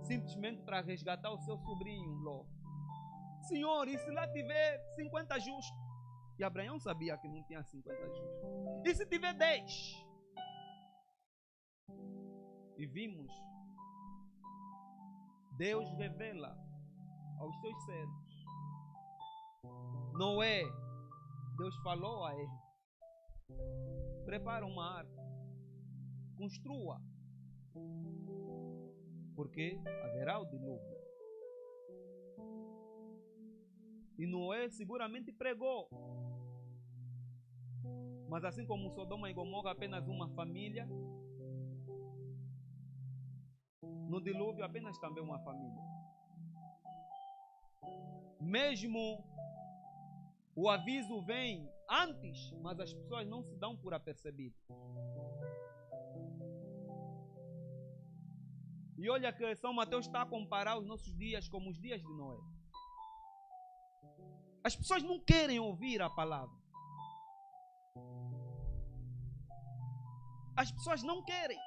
simplesmente para resgatar o seu sobrinho Ló. Senhor, e se lá tiver 50 justos? E Abraão sabia que não tinha 50 justos. E se tiver 10? E vimos, Deus revela aos seus servos. Noé, Deus falou a ele: prepara uma arca, construa, porque haverá o dilúvio. E Noé seguramente pregou. Mas assim como Sodoma e Gomorra, apenas uma família, no dilúvio apenas também uma família. Mesmo o aviso vem antes, mas as pessoas não se dão por apercebidas. E olha que São Mateus está a comparar os nossos dias como os dias de Noé. As pessoas não querem ouvir a palavra. As pessoas não querem.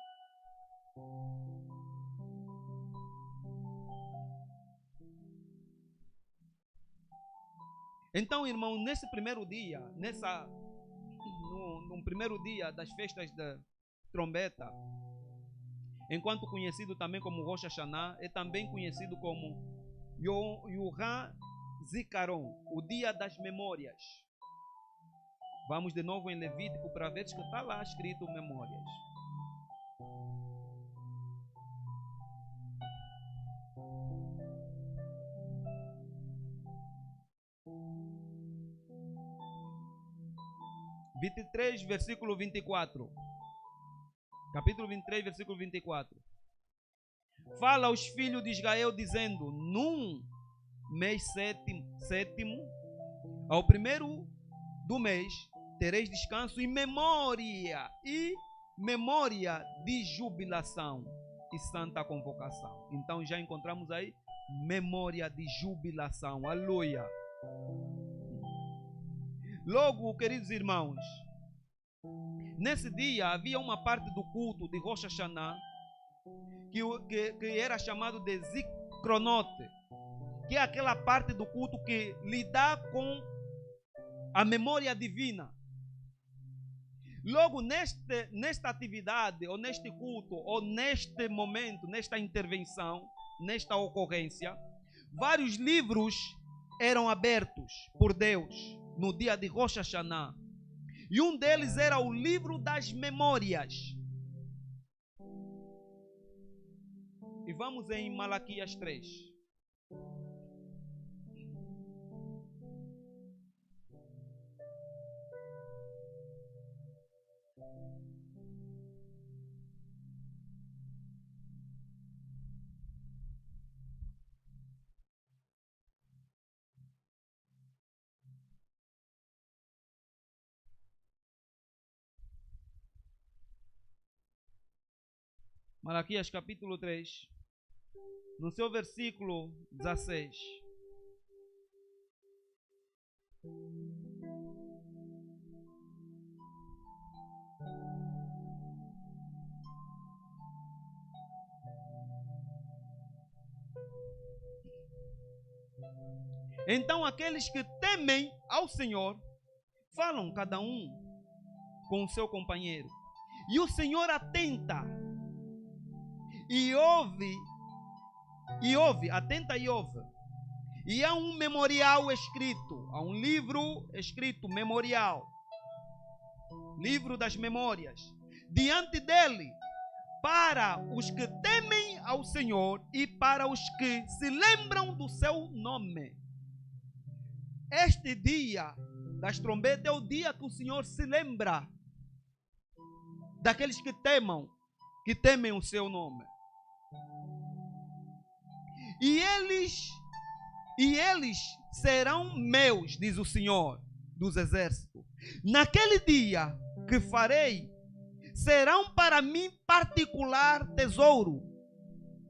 Então, irmão, nesse primeiro dia, no primeiro dia das festas da trombeta, enquanto conhecido também como Rosh Hashanah, é também conhecido como Yom Zikaron, o dia das memórias. Vamos de novo em Levítico para ver que está lá escrito memórias. Versículo 24. Capítulo 23, versículo 24. Fala aos filhos de Israel dizendo: num mês sétimo, ao primeiro do mês, tereis descanso e memória de jubilação e santa convocação. Então já encontramos aí memória de jubilação. Aleluia. Logo, queridos irmãos, nesse dia havia uma parte do culto de Rosh Hashanah que era chamado de Zikronote, que é aquela parte do culto que lida com a memória divina. Logo, nesta atividade, ou neste culto, ou neste momento, nesta intervenção, nesta ocorrência, vários livros eram abertos por Deus no dia de Rosh Hashanah. E um deles era o livro das memórias. E vamos em Malaquias 3. Malaquias capítulo 3, no seu versículo 16. Então aqueles que temem ao Senhor falam cada um com o seu companheiro, e o Senhor atenta e ouve, atenta e ouve. E há um memorial escrito, há um livro escrito, memorial, livro das memórias, diante dele, para os que temem ao Senhor e para os que se lembram do seu nome. Este dia das trombetas é o dia que o Senhor se lembra daqueles que temem o seu nome. E eles serão meus, diz o Senhor dos exércitos. Naquele dia que farei, serão para mim particular tesouro.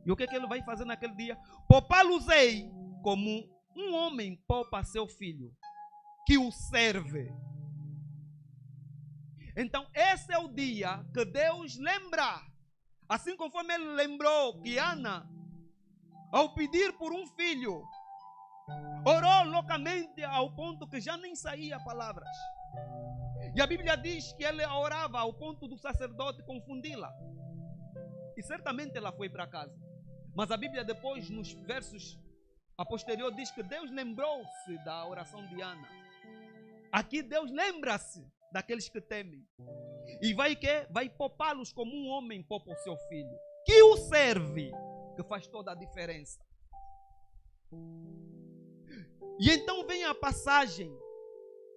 E o que ele vai fazer naquele dia? Poupá-los-ei como um homem poupa seu filho, que o serve. Então esse é o dia que Deus lembra Assim conforme ele lembrou que Ana, ao pedir por um filho, orou loucamente ao ponto que já nem saía palavras. E a Bíblia diz que ele orava ao ponto do sacerdote confundi-la. E certamente ela foi para casa. Mas a Bíblia depois, nos versos a posterior, diz que Deus lembrou-se da oração de Ana. Aqui Deus lembra-se daqueles que temem. E vai poupá-los como um homem poupa o seu filho, que o serve, que faz toda a diferença. E então vem a passagem,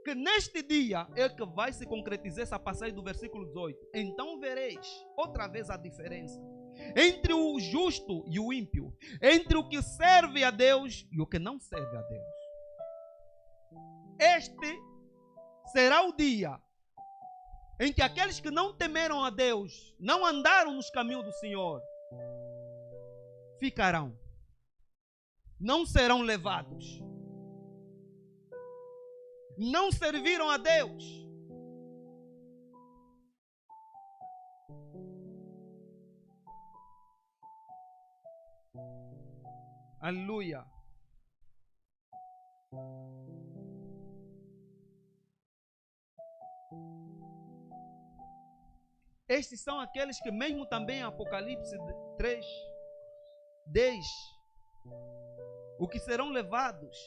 que neste dia é que vai se concretizar essa passagem do versículo 18. Então vereis outra vez a diferença entre o justo e o ímpio, entre o que serve a Deus e o que não serve a Deus. Este será o dia em que aqueles que não temeram a Deus, não andaram nos caminhos do Senhor, ficarão, não serão levados, não serviram a Deus. Aleluia. Estes são aqueles que mesmo também em Apocalipse 3, 10, o que serão levados.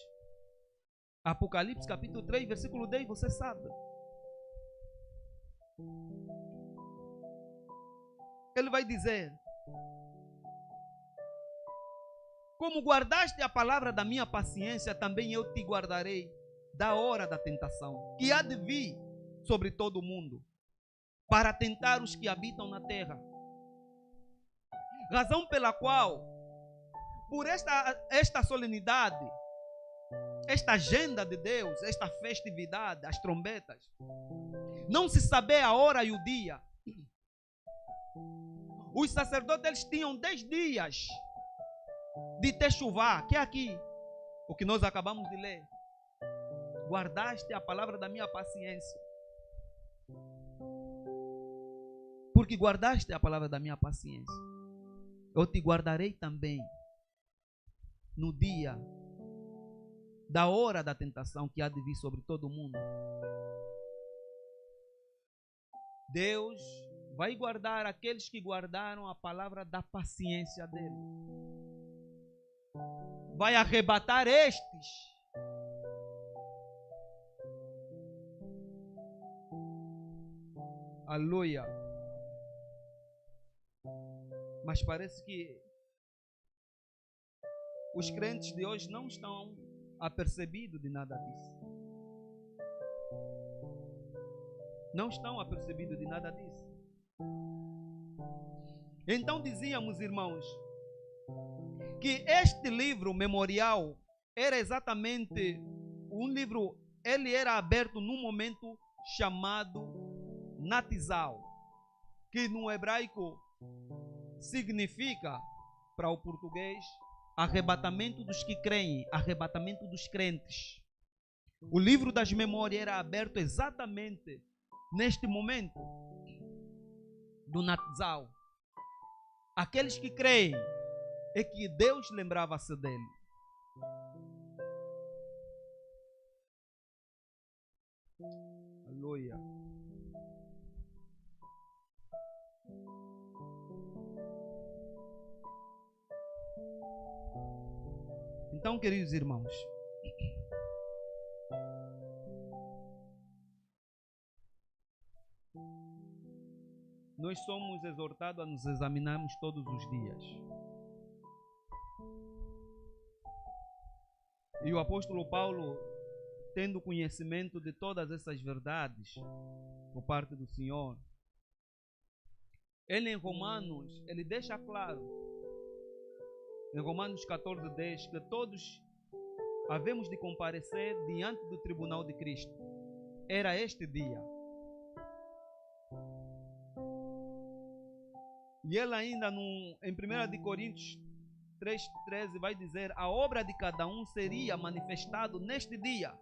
Apocalipse capítulo 3, versículo 10, você sabe. Ele vai dizer: como guardaste a palavra da minha paciência, também eu te guardarei da hora da tentação, que há de vir sobre todo o mundo, para tentar os que habitam na terra. Razão pela qual, por esta solenidade, esta agenda de Deus, esta festividade, as trombetas, não se saber a hora e o dia, os sacerdotes eles tinham 10 dias de Techuvá, que é aqui, o que nós acabamos de ler. Guardaste a palavra da minha paciência. Porque guardaste a palavra da minha paciência, eu te guardarei também no dia da hora da tentação que há de vir sobre todo o mundo. Deus vai guardar aqueles que guardaram a palavra da paciência dele. Vai arrebatar estes. Aleluia. Mas parece que os crentes de hoje não estão apercebidos de nada disso. Não estão apercebidos de nada disso. Então dizíamos, irmãos, que este livro memorial era exatamente um livro, ele era aberto num momento chamado Natizal, que no hebraico significa, para o português, arrebatamento dos que creem, arrebatamento dos crentes. O livro das memórias era aberto exatamente neste momento do Natizal. Aqueles que creem é que Deus lembrava-se dele. Aleluia. Então, queridos irmãos, nós somos exortados a nos examinarmos todos os dias. E o apóstolo Paulo, tendo conhecimento de todas essas verdades por parte do Senhor, ele em Romanos, ele deixa claro, em Romanos 14:10, que todos havemos de comparecer diante do tribunal de Cristo. Era este dia. E ele ainda em 1 de Coríntios 3:13 vai dizer: a obra de cada um seria manifestado neste dia.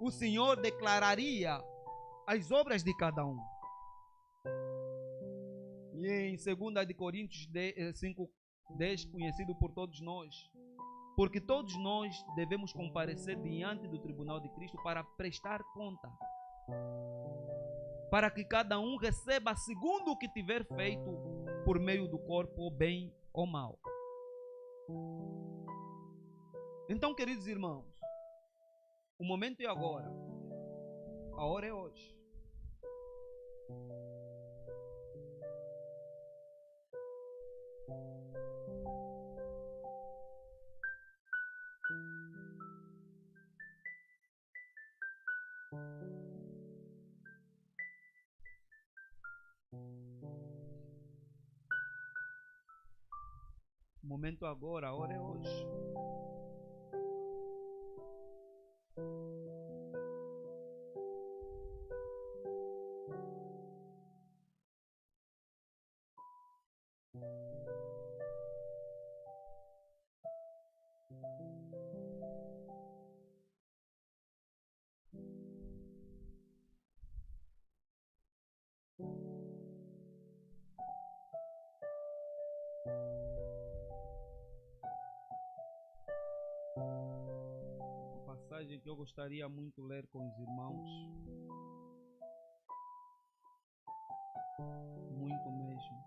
O Senhor declararia as obras de cada um. E em 2 de Coríntios 5:10, conhecido por todos nós, porque todos nós devemos comparecer diante do tribunal de Cristo para prestar conta, para que cada um receba segundo o que tiver feito por meio do corpo, ou bem ou mal. Então, queridos irmãos, o momento é agora, a hora é hoje. O momento agora, a hora é hoje. Uma passagem que eu gostaria muito de ler com os irmãos, muito mesmo.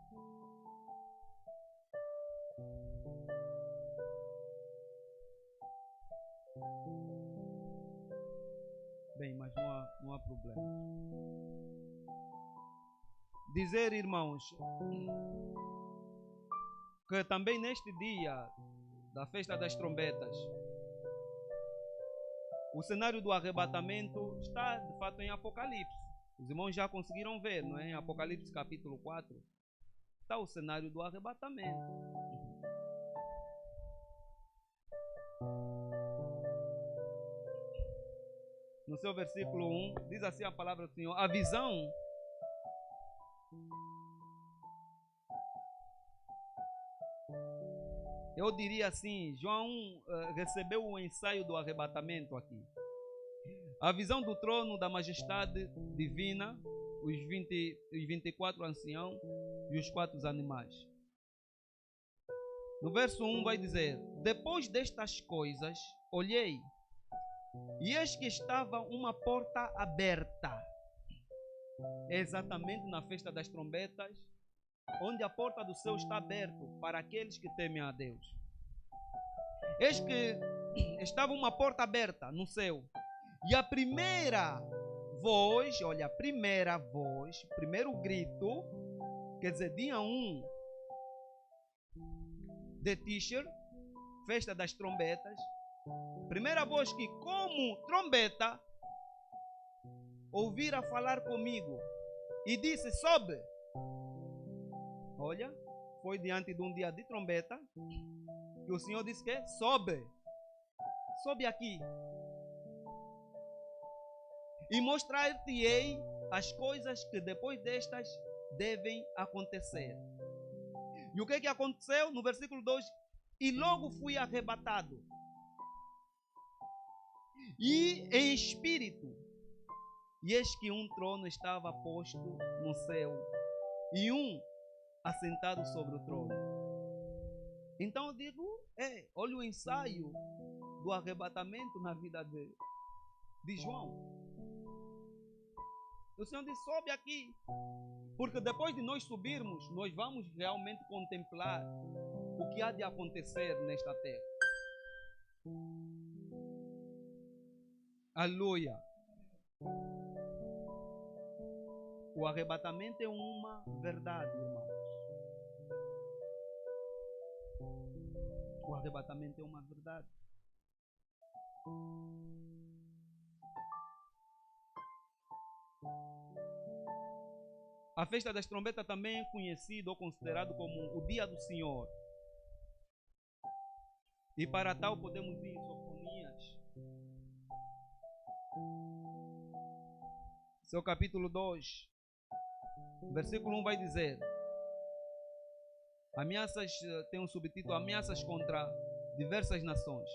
Bem, mas não há problema. Dizer, irmãos, que também neste dia da festa das trombetas, o cenário do arrebatamento está de fato em Apocalipse. Os irmãos já conseguiram ver, não é? Em Apocalipse capítulo 4 está o cenário do arrebatamento. No seu versículo 1, diz assim a palavra do Senhor: a visão eu diria assim, João recebeu o ensaio do arrebatamento aqui. A visão do trono da majestade divina, os 24 anciãos e os 4 animais. No verso 1 vai dizer: depois destas coisas, olhei, e eis que estava uma porta aberta. É exatamente na festa das trombetas, onde a porta do céu está aberta para aqueles que temem a Deus. Eis que estava uma porta aberta no céu, e a primeira voz, olha, a primeira voz, primeiro grito, quer dizer, dia 1 de Tisher, festa das trombetas, primeira voz que, como trombeta, ouvira falar comigo e disse: sobe. Olha, foi diante de um dia de trombeta que o Senhor disse que sobe, sobe aqui, e mostrar-te-ei as coisas que depois destas devem acontecer. E o que aconteceu? No versículo 2: e logo fui arrebatado, e em espírito, e eis que um trono estava posto no céu, e um assentado sobre o trono. Então eu digo, olha o ensaio do arrebatamento na vida de João. O Senhor diz: sobe aqui, porque depois de nós subirmos, nós vamos realmente contemplar o que há de acontecer nesta terra. Aleluia. O arrebatamento é uma verdade, irmãos. O arrebatamento é uma verdade. A festa das trombetas também é conhecido ou considerado como o dia do Senhor. E para tal podemos ir em Sofonias, seu capítulo 2, versículo 1 vai dizer: ameaças, tem um subtítulo: ameaças contra diversas nações.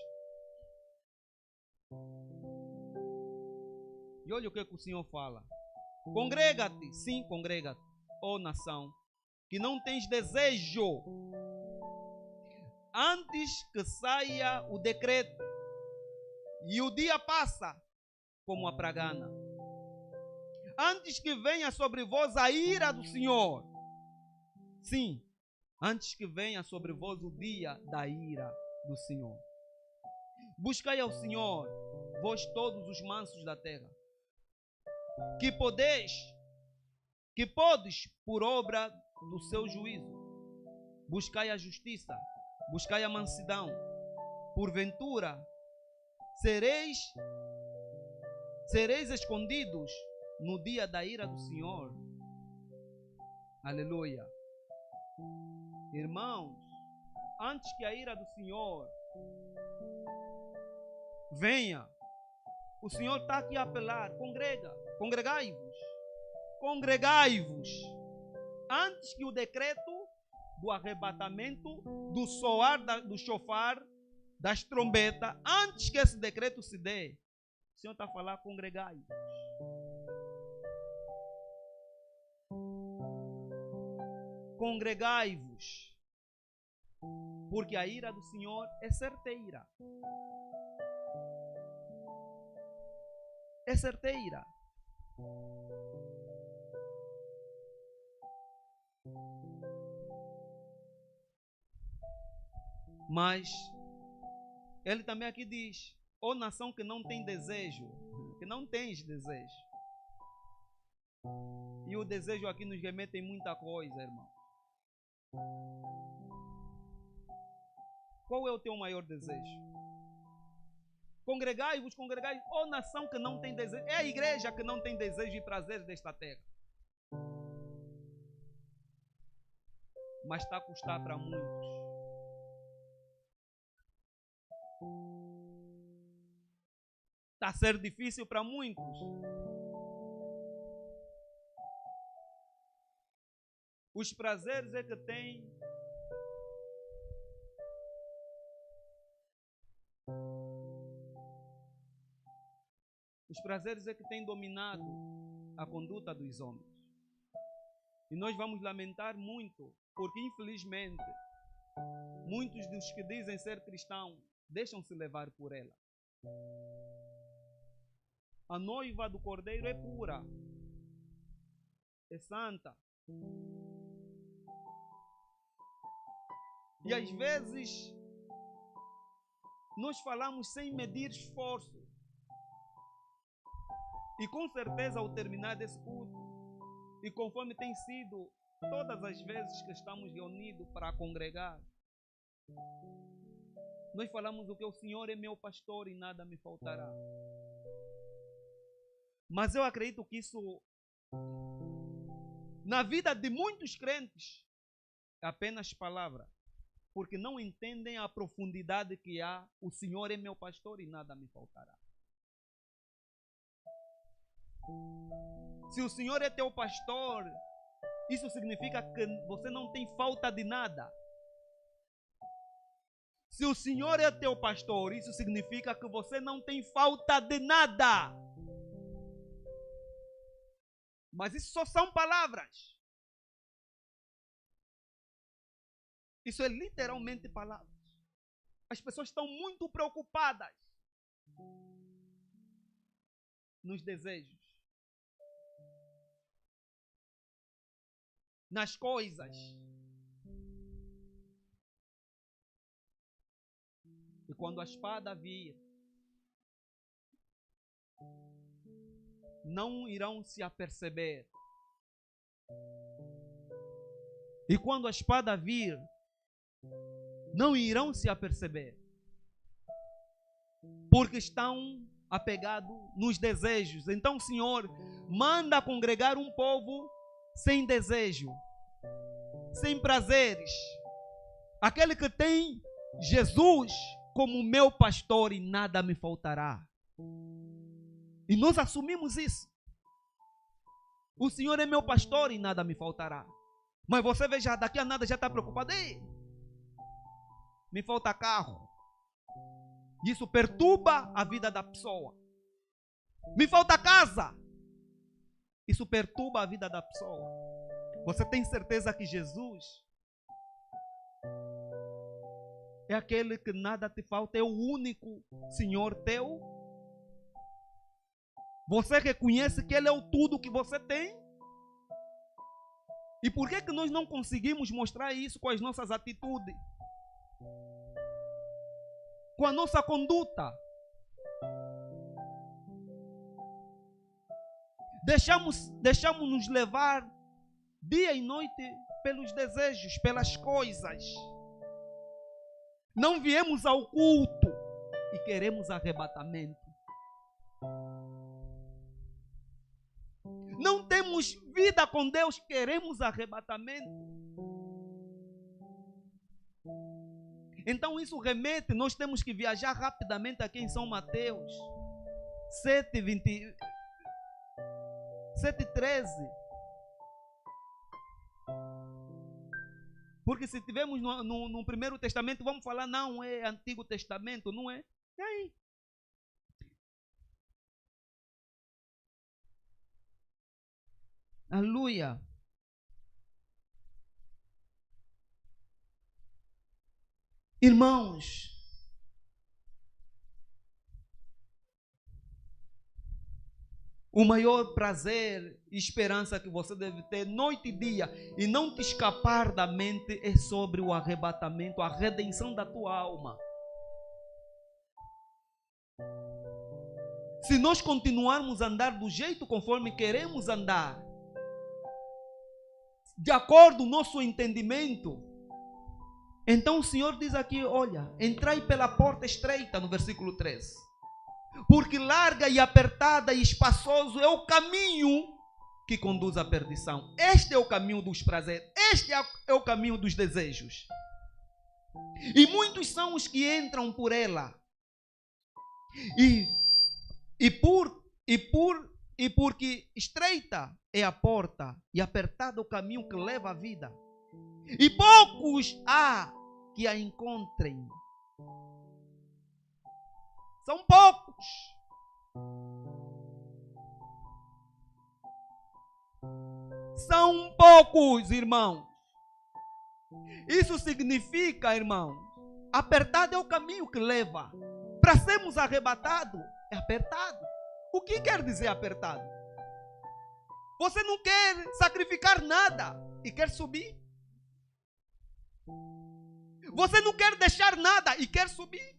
E olha o que o Senhor fala: congrega-te, sim, congrega-te, ó nação, que não tens desejo, antes que saia o decreto, e o dia passa como a pragana, antes que venha sobre vós a ira do Senhor. Sim, antes que venha sobre vós o dia da ira do Senhor. Buscai ao Senhor, vós todos os mansos da terra, que podes por obra do seu juízo. Buscai a justiça, buscai a mansidão. Porventura, sereis escondidos no dia da ira do Senhor. Aleluia. Irmãos, antes que a ira do Senhor venha, o Senhor está aqui a apelar: congregai-vos, antes que o decreto do arrebatamento, do soar do chofar, das trombetas, antes que esse decreto se dê, o Senhor está a falar: congregai-vos. Congregai-vos, porque a ira do Senhor é certeira. É certeira. Mas ele também aqui diz: ó nação que não tem desejo, que não tens desejo. E o desejo aqui nos remete em muita coisa, irmão. Qual é o teu maior desejo? Congregai-vos, ó nação que não tem desejo. É a igreja que não tem desejo e prazer desta terra. Mas está a custar para muitos. Está a ser difícil para muitos. Os prazeres é que tem. Os prazeres é que têm dominado a conduta dos homens. E nós vamos lamentar muito, porque infelizmente muitos dos que dizem ser cristãos deixam-se levar por ela. A noiva do Cordeiro é pura, é santa. E às vezes nós falamos sem medir esforço. E com certeza ao terminar desse culto, e conforme tem sido todas as vezes que estamos reunidos para congregar, nós falamos o que: o Senhor é meu pastor e nada me faltará. Mas eu acredito que isso, na vida de muitos crentes, é apenas palavra, porque não entendem a profundidade que há: o Senhor é meu pastor e nada me faltará. Se o Senhor é teu pastor, isso significa que você não tem falta de nada. Se o Senhor é teu pastor, isso significa que você não tem falta de nada. Mas isso só são palavras. Isso é literalmente palavras. As pessoas estão muito preocupadas nos desejos, nas coisas. E quando a espada vir, não irão se aperceber. E quando a espada vir, não irão se aperceber. Porque estão apegados nos desejos. Então o Senhor manda congregar um povo sem desejo, sem prazeres. Aquele que tem Jesus como meu pastor e nada me faltará. E nós assumimos isso. O Senhor é meu pastor e nada me faltará. Mas você veja, daqui a nada já está preocupado. Ei, me falta carro. Isso perturba a vida da pessoa. Me falta casa. Isso perturba a vida da pessoa. Você tem certeza que Jesus é aquele que nada te falta, é o único Senhor teu? Você reconhece que Ele é o tudo que você tem? E por que nós não conseguimos mostrar isso com as nossas atitudes? Com a nossa conduta? Deixamos-nos levar dia e noite pelos desejos, pelas coisas. Não viemos ao culto e queremos arrebatamento. Não temos vida com Deus, queremos arrebatamento. Então isso remete, nós temos que viajar rapidamente aqui em São Mateus 7:13. Porque se tivermos no Primeiro Testamento, vamos falar, não, é Antigo Testamento, não é? E aí? Aleluia. Irmãos, o maior prazer e esperança que você deve ter noite e dia e não te escapar da mente é sobre o arrebatamento, a redenção da tua alma. Se nós continuarmos a andar do jeito conforme queremos andar, de acordo com o nosso entendimento, então o Senhor diz aqui, olha, entrai pela porta estreita, no versículo 13. Porque larga e apertada e espaçoso é o caminho que conduz à perdição. Este é o caminho dos prazeres. Este é o caminho dos desejos. E muitos são os que entram por ela. Porque estreita é a porta e apertado o caminho que leva à vida. E poucos há que a encontrem. São poucos. São poucos, irmãos. Isso significa, irmãos, apertado é o caminho que leva. Para sermos arrebatados, é apertado. O que quer dizer apertado? Você não quer sacrificar nada e quer subir. Você não quer deixar nada e quer subir.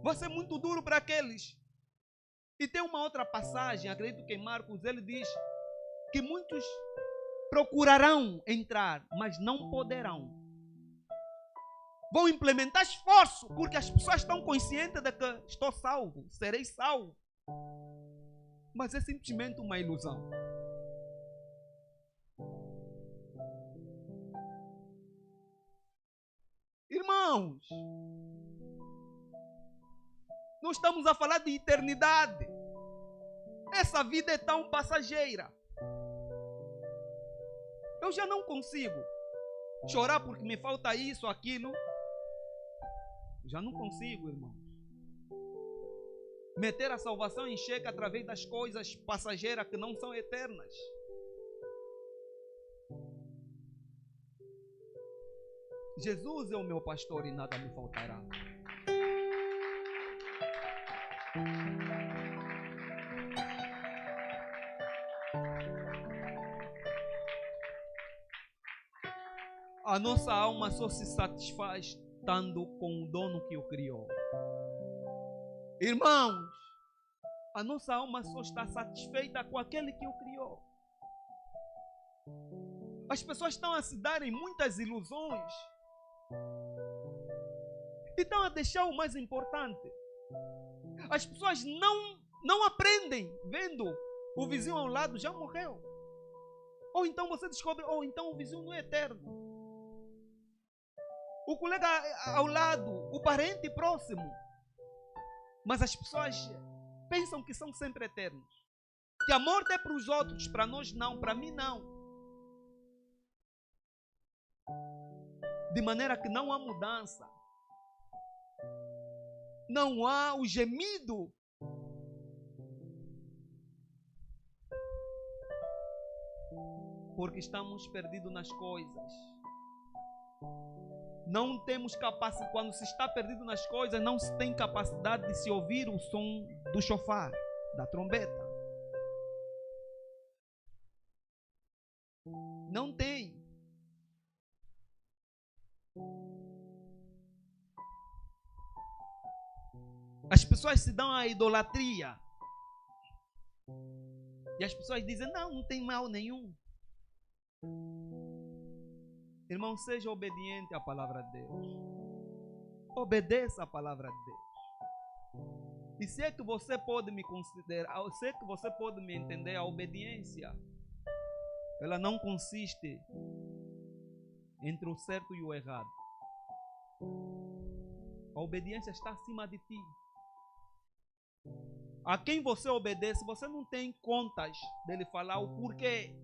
Você é muito duro para aqueles. E tem uma outra passagem, acredito que em Marcos, ele diz que muitos procurarão entrar, mas não poderão. Vão implementar esforço, porque as pessoas estão conscientes de que estou salvo, serei salvo. Mas é simplesmente uma ilusão. Irmãos, nós estamos a falar de eternidade. Essa vida é tão passageira. Eu já não consigo chorar porque me falta isso, aquilo. Já não consigo, irmãos. Meter a salvação em xeque através das coisas passageiras que não são eternas. Jesus é o meu pastor e nada me faltará. A nossa alma só se satisfaz estando com o dono que o criou. Irmãos, a nossa alma só está satisfeita com aquele que o criou. As pessoas estão a se darem muitas ilusões e estão a deixar o mais importante. As pessoas não aprendem vendo o vizinho ao lado já morreu. Ou então você descobre, ou então o vizinho não é eterno. O colega ao lado, o parente próximo. Mas as pessoas pensam que são sempre eternos. Que a morte é para os outros, para nós não, para mim não. De maneira que não há mudança. Não há o gemido Porque estamos perdidos nas coisas. Não temos capacidade, quando se está perdido nas coisas, não se tem capacidade de se ouvir o som do chofar, da trombeta. Não tem. As pessoas se dão à idolatria. E as pessoas dizem, não tem mal nenhum. Irmão, seja obediente à palavra de Deus. Obedeça à palavra de Deus. E se é que você pode me considerar, se é que você pode me entender, a obediência, ela não consiste entre o certo e o errado. A obediência está acima de ti. A quem você obedece, você não tem contas dele falar o porquê.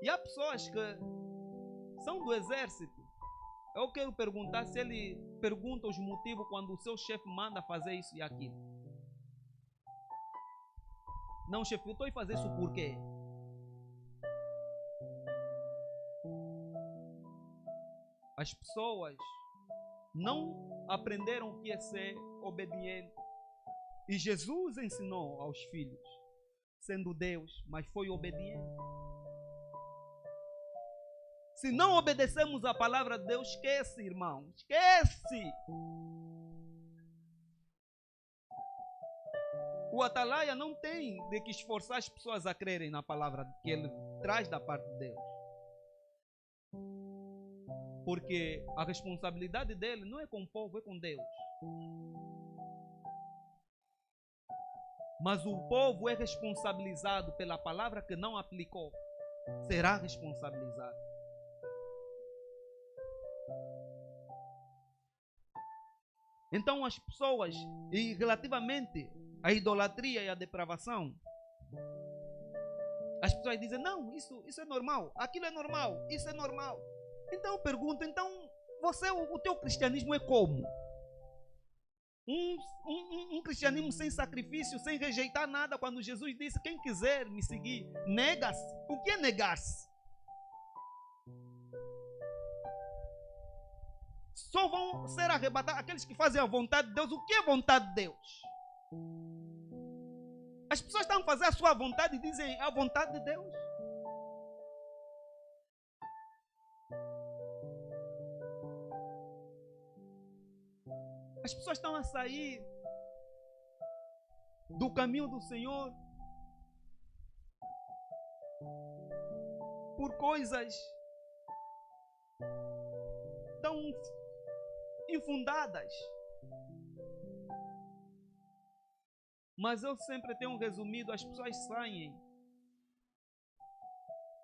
E há pessoas que são do exército. Eu quero perguntar se ele pergunta os motivos quando o seu chefe manda fazer isso e aquilo. Não, chefe, eu estou a fazer isso por quê? As pessoas não aprenderam o que é ser obediente. E Jesus ensinou aos filhos, sendo Deus, mas foi obediente. Se não obedecemos a palavra de Deus, esquece, irmão, esquece. O atalaia não tem de que esforçar as pessoas a crerem na palavra que ele traz da parte de Deus. Porque a responsabilidade dele não é com o povo, é com Deus. Mas o povo é responsabilizado pela palavra que não aplicou. Será responsabilizado. Então as pessoas, e relativamente à idolatria e à depravação, as pessoas dizem, não, isso é normal, aquilo é normal, isso é normal. Então eu pergunto, então o teu cristianismo é como? Um cristianismo sem sacrifício, sem rejeitar nada, quando Jesus disse, quem quiser me seguir, nega-se. O que é negar-se? Só vão ser arrebatados aqueles que fazem a vontade de Deus. O que é vontade de Deus? As pessoas estão a fazer a sua vontade e dizem a vontade de Deus. As pessoas estão a sair do caminho do Senhor por coisas tão infundadas. Mas eu sempre tenho resumido, as pessoas saem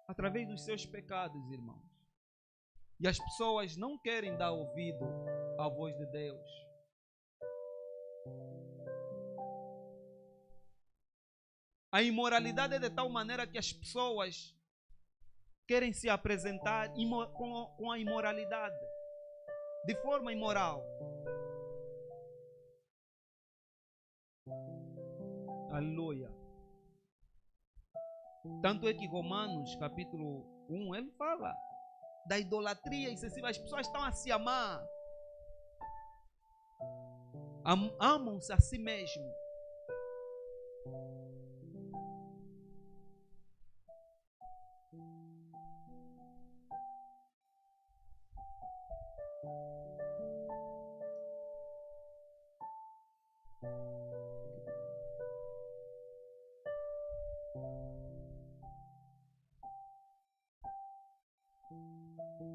através dos seus pecados, irmãos. E as pessoas não querem dar ouvido à voz de Deus. A imoralidade é de tal maneira que as pessoas querem se apresentar com a imoralidade, de forma imoral. Aleluia. Tanto é que Romanos capítulo 1, ele fala da idolatria excessiva. As pessoas estão a se amar. Amam-se a si mesmos.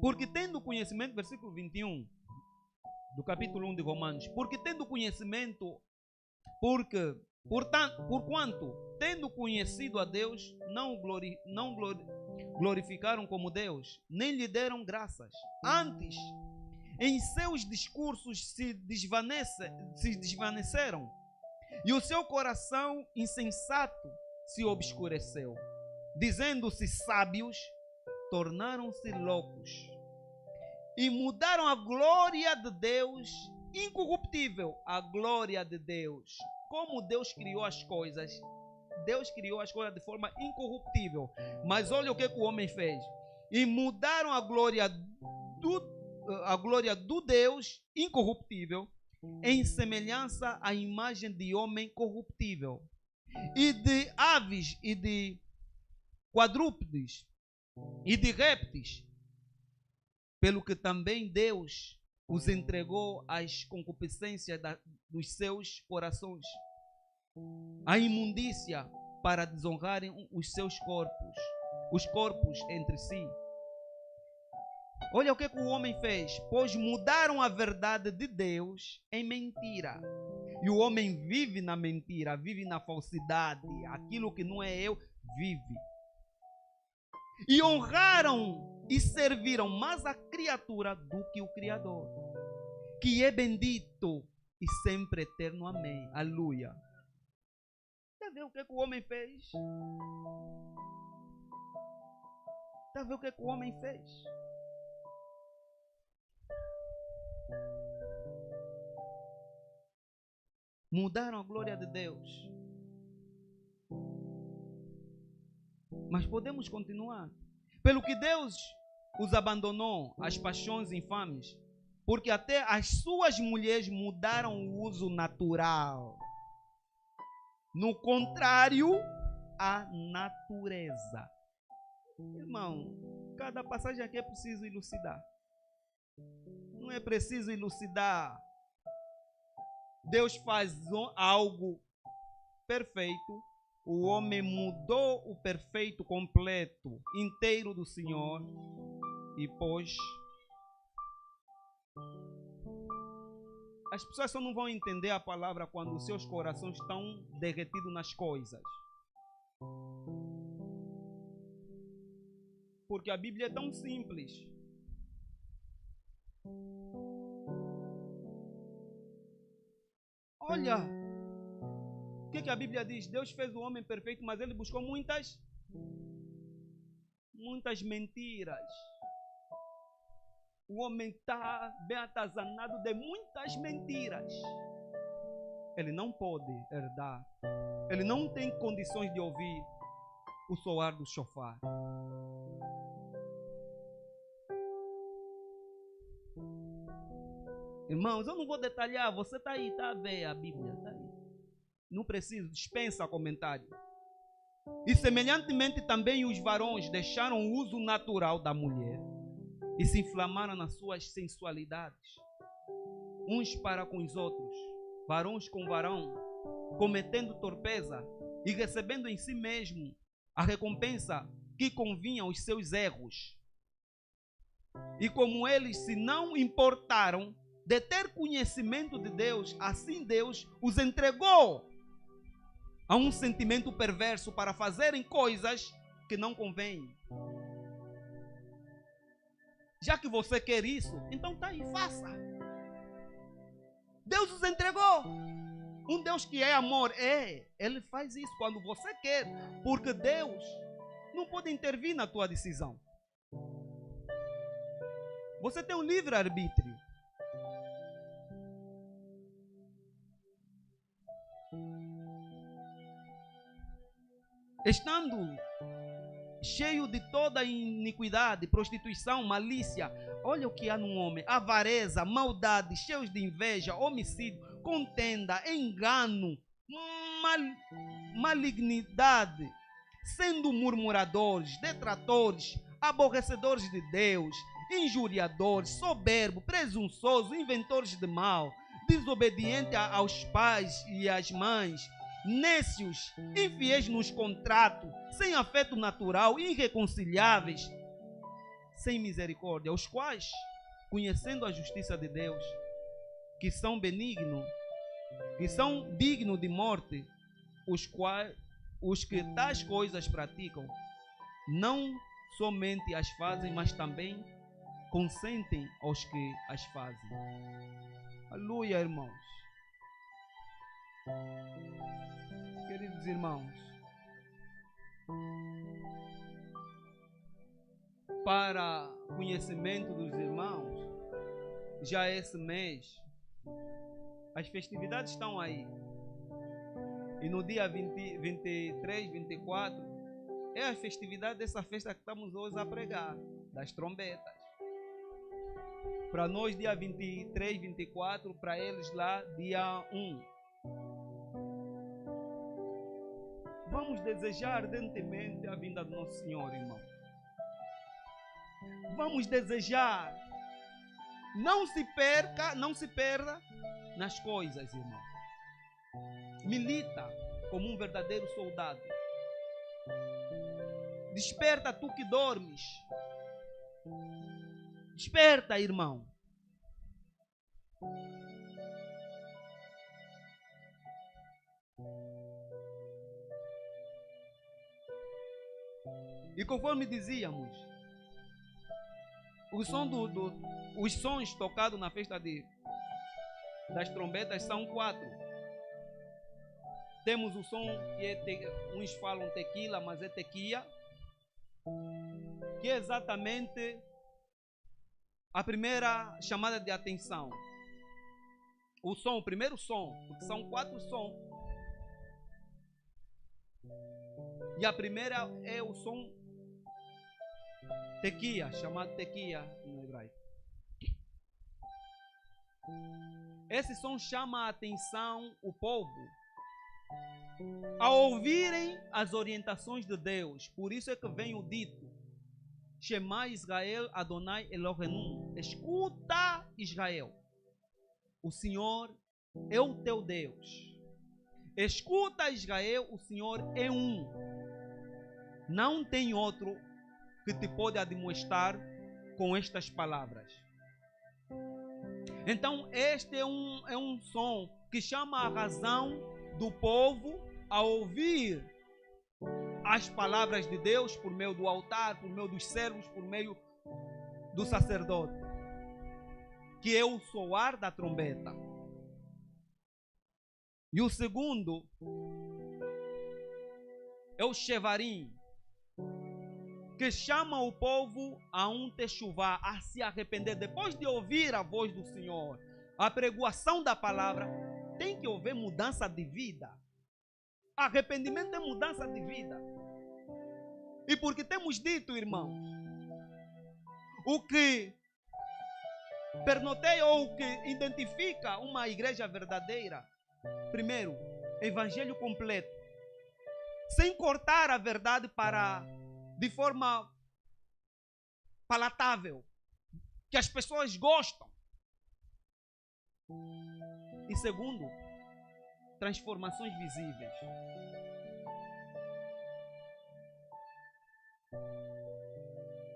Porque tendo conhecimento, versículo 21 do capítulo 1 de Romanos, porque tendo conhecimento, porquanto, tendo conhecido a Deus, não glorificaram como Deus, nem lhe deram graças. Antes, em seus discursos se desvaneceram, e o seu coração insensato se obscureceu. Dizendo-se sábios, tornaram-se loucos. E mudaram a glória de Deus, incorruptível, a glória de Deus. Como Deus criou as coisas, Deus criou as coisas de forma incorruptível. Mas olha o que o homem fez. E mudaram a glória do Deus incorruptível em semelhança à imagem de homem corruptível, e de aves, e de quadrúpedes, e de répteis, pelo que também Deus os entregou às concupiscências dos seus corações, à imundícia, para desonrarem os seus corpos entre si. Olha o que o homem fez, pois mudaram a verdade de Deus em mentira. E o homem vive na mentira, vive na falsidade, aquilo que não é eu, vive. E honraram e serviram mais a criatura do que o Criador, que é bendito e sempre eterno. Amém. Aleluia. Está a ver o que o homem fez? Está a ver o que o homem fez? Mudaram a glória de Deus. Mas podemos continuar. Pelo que Deus os abandonou às paixões infames, porque até as suas mulheres mudaram o uso natural, no contrário à natureza. Irmão, cada passagem aqui é preciso elucidar. Não é preciso elucidar. Deus faz algo perfeito. O homem mudou o perfeito, completo, inteiro do Senhor e pôs. As pessoas só não vão entender a palavra quando os seus corações estão derretidos nas coisas. Porque a Bíblia é tão simples. Olha, o que a Bíblia diz? Deus fez o homem perfeito, mas ele buscou muitas mentiras. O homem está bem atazanado de muitas mentiras. Ele não pode herdar. Ele não tem condições de ouvir o soar do chofar. Irmãos, eu não vou detalhar. Você está aí, está a ver a Bíblia, está aí. Não preciso, dispensa comentário. E semelhantemente também os varões deixaram o uso natural da mulher e se inflamaram nas suas sensualidades, uns para com os outros, varões com varão, cometendo torpeza e recebendo em si mesmo a recompensa que convinha aos seus erros. E como eles se não importaram de ter conhecimento de Deus, assim Deus os entregou a um sentimento perverso para fazerem coisas que não convêm. Já que você quer isso, então tá aí, faça. Deus os entregou. Um Deus que é amor, Ele faz isso quando você quer, porque Deus não pode intervir na tua decisão. Você tem um livre-arbítrio. Estando cheio de toda iniquidade, prostituição, malícia, olha o que há num homem: avareza, maldade, cheios de inveja, homicídio, contenda, engano, malignidade, sendo murmuradores, detratores, aborrecedores de Deus, injuriadores, soberbos, presunçosos, inventores de mal, desobedientes aos pais e às mães, nécios, infiéis nos contratos, sem afeto natural, irreconciliáveis, sem misericórdia, os quais, conhecendo a justiça de Deus, que são benignos, que são dignos de morte, os que tais coisas praticam, não somente as fazem, mas também consentem aos que as fazem. Aleluia, irmãos. Queridos irmãos, para conhecimento dos irmãos, já esse mês, as festividades estão aí. E no dia 23, 24, é a festividade dessa festa que estamos hoje a pregar, das trombetas. Para nós, dia 23, 24, para eles lá, dia 1. Vamos desejar ardentemente a vinda do nosso Senhor, irmão. Vamos desejar. Não se perda nas coisas, irmão. Milita como um verdadeiro soldado. Desperta tu que dormes. Desperta, irmão. E conforme dizíamos, os sons tocados na festa das trombetas são 4. Temos o som que uns falam tequila, mas é tequia, que é exatamente a primeira chamada de atenção. O primeiro som, porque são 4 sons. E a primeira é o som tequia, chamado tequia no hebraico. Esse som chama a atenção o povo a ouvirem as orientações de Deus. Por isso é que vem o dito: Shema Israel Adonai Elohenu. Escuta, Israel, o Senhor é o teu Deus. Escuta, Israel, o Senhor é um. Não tem outro que te pode admoestar com estas palavras. Então, este é um som que chama a razão do povo a ouvir as palavras de Deus por meio do altar, por meio dos servos, por meio do sacerdote, que é o soar da trombeta. E o segundo é o Shevarim, que chama o povo a um techuvá, a se arrepender. Depois de ouvir a voz do Senhor, a pregoação da palavra, tem que haver mudança de vida. Arrependimento é mudança de vida. E porque temos dito, irmãos, o que pernoteia ou o que identifica uma igreja verdadeira, primeiro, evangelho completo, sem cortar a verdade de forma palatável, que as pessoas gostam. E segundo, transformações visíveis.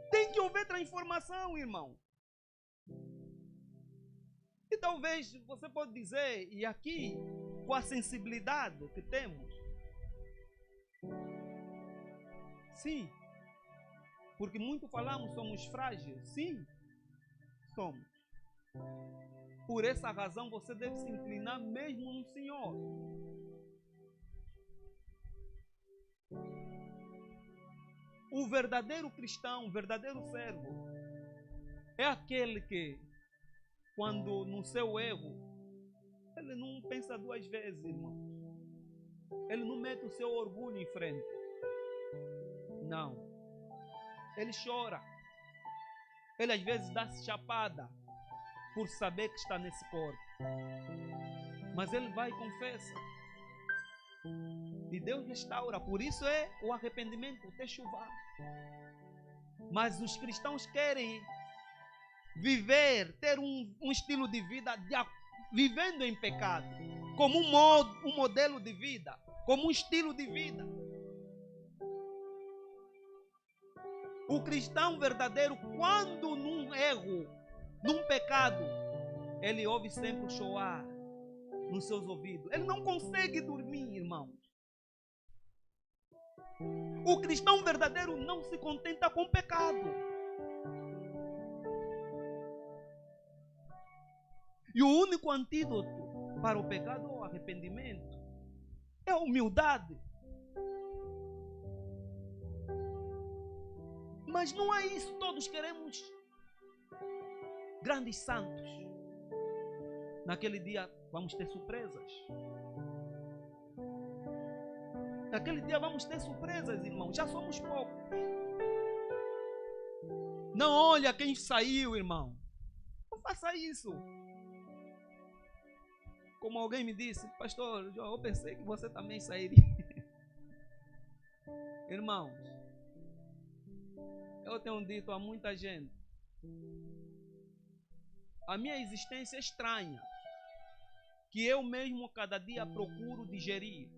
Tem que haver transformação, irmão. E talvez você pode dizer, e aqui, com a sensibilidade que temos, sim, porque muito falamos, somos frágeis. Sim, somos. Por essa razão você deve se inclinar mesmo no Senhor. O verdadeiro cristão, o verdadeiro servo, é aquele que, quando no seu erro, ele não pensa 2 vezes, irmão. Ele não mete o seu orgulho em frente. Não. Ele chora. Ele às vezes dá-se chapada por saber que está nesse corpo. Mas ele vai e confessa. E Deus restaura. Por isso é o arrependimento, o techuvá. Mas os cristãos querem viver, ter um estilo de vida vivendo em pecado, como um modelo de vida, como um estilo de vida. O cristão verdadeiro, quando num erro, num pecado, ele ouve sempre o chorar nos seus ouvidos. Ele não consegue dormir, irmãos. O cristão verdadeiro não se contenta com o pecado. E o único antídoto para o pecado é o arrependimento. É a humildade. Mas não é isso. Todos queremos grandes santos. Naquele dia vamos ter surpresas. Naquele dia vamos ter surpresas, irmãos. Já somos poucos. Não olha quem saiu, irmão. Não faça isso. Como alguém me disse, pastor, eu pensei que você também sairia. Irmãos, eu tenho dito a muita gente, a minha existência é estranha, que eu mesmo cada dia procuro digerir.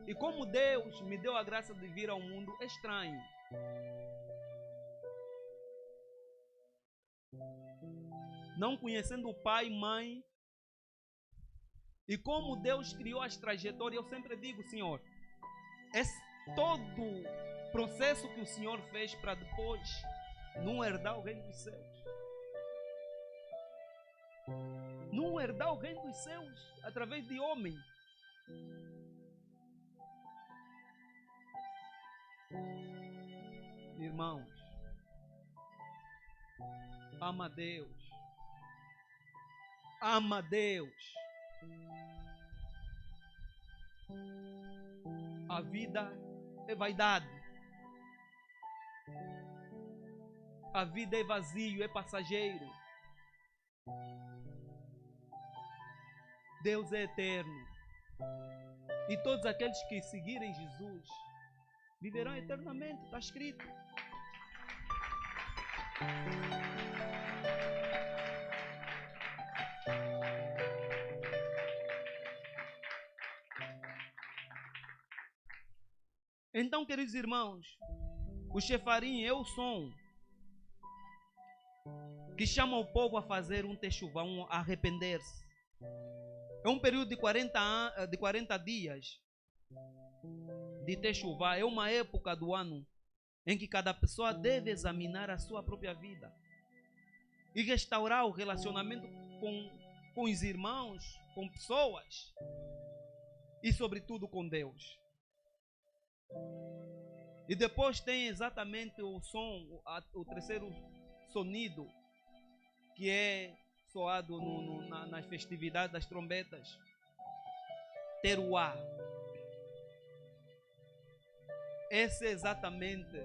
E como Deus me deu a graça de vir ao mundo, é estranho. Não conhecendo o pai, mãe. E como Deus criou as trajetórias, eu sempre digo, Senhor, esse todo processo que o Senhor fez para depois não herdar o reino dos céus. Não herdar o reino dos céus através de homem. Irmãos, ama Deus. Ama Deus. A vida é vaidade. A vida é vazio, é passageiro. Deus é eterno. E todos aqueles que seguirem Jesus viverão eternamente, está escrito. Então, queridos irmãos, o chefarim é o som que chama o povo a fazer um techuvá, a arrepender-se. É um período de 40 dias de techuvá. É uma época do ano em que cada pessoa deve examinar a sua própria vida e restaurar o relacionamento com os irmãos, com pessoas e, sobretudo, com Deus. E depois tem exatamente o som, o terceiro sonido, que é soado nas festividades das trombetas. Teruá. Esse é exatamente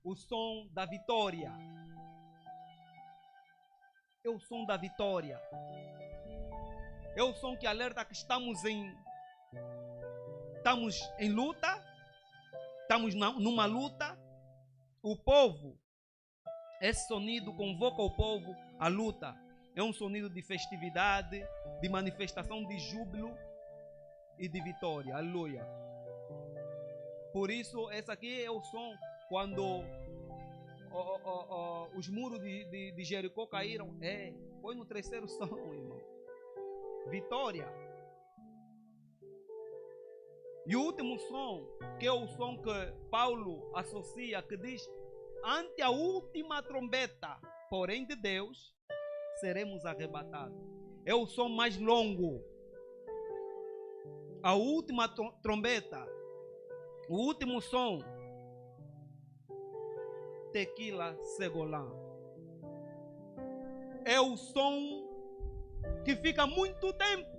o som da vitória. É o som da vitória. É o som que alerta que estamos em luta, estamos numa luta. O povo, esse sonido convoca o povo à luta. É um sonido de festividade, de manifestação de júbilo e de vitória. Aleluia. Por isso, esse aqui é o som quando os muros de Jericó caíram. Foi no terceiro som, irmão. Vitória. E o último som, que é o som que Paulo associa, que diz: ante a última trombeta, porém de Deus, seremos arrebatados. É o som mais longo. A última trombeta, o último som, Tequila Segolã. É o som que fica muito tempo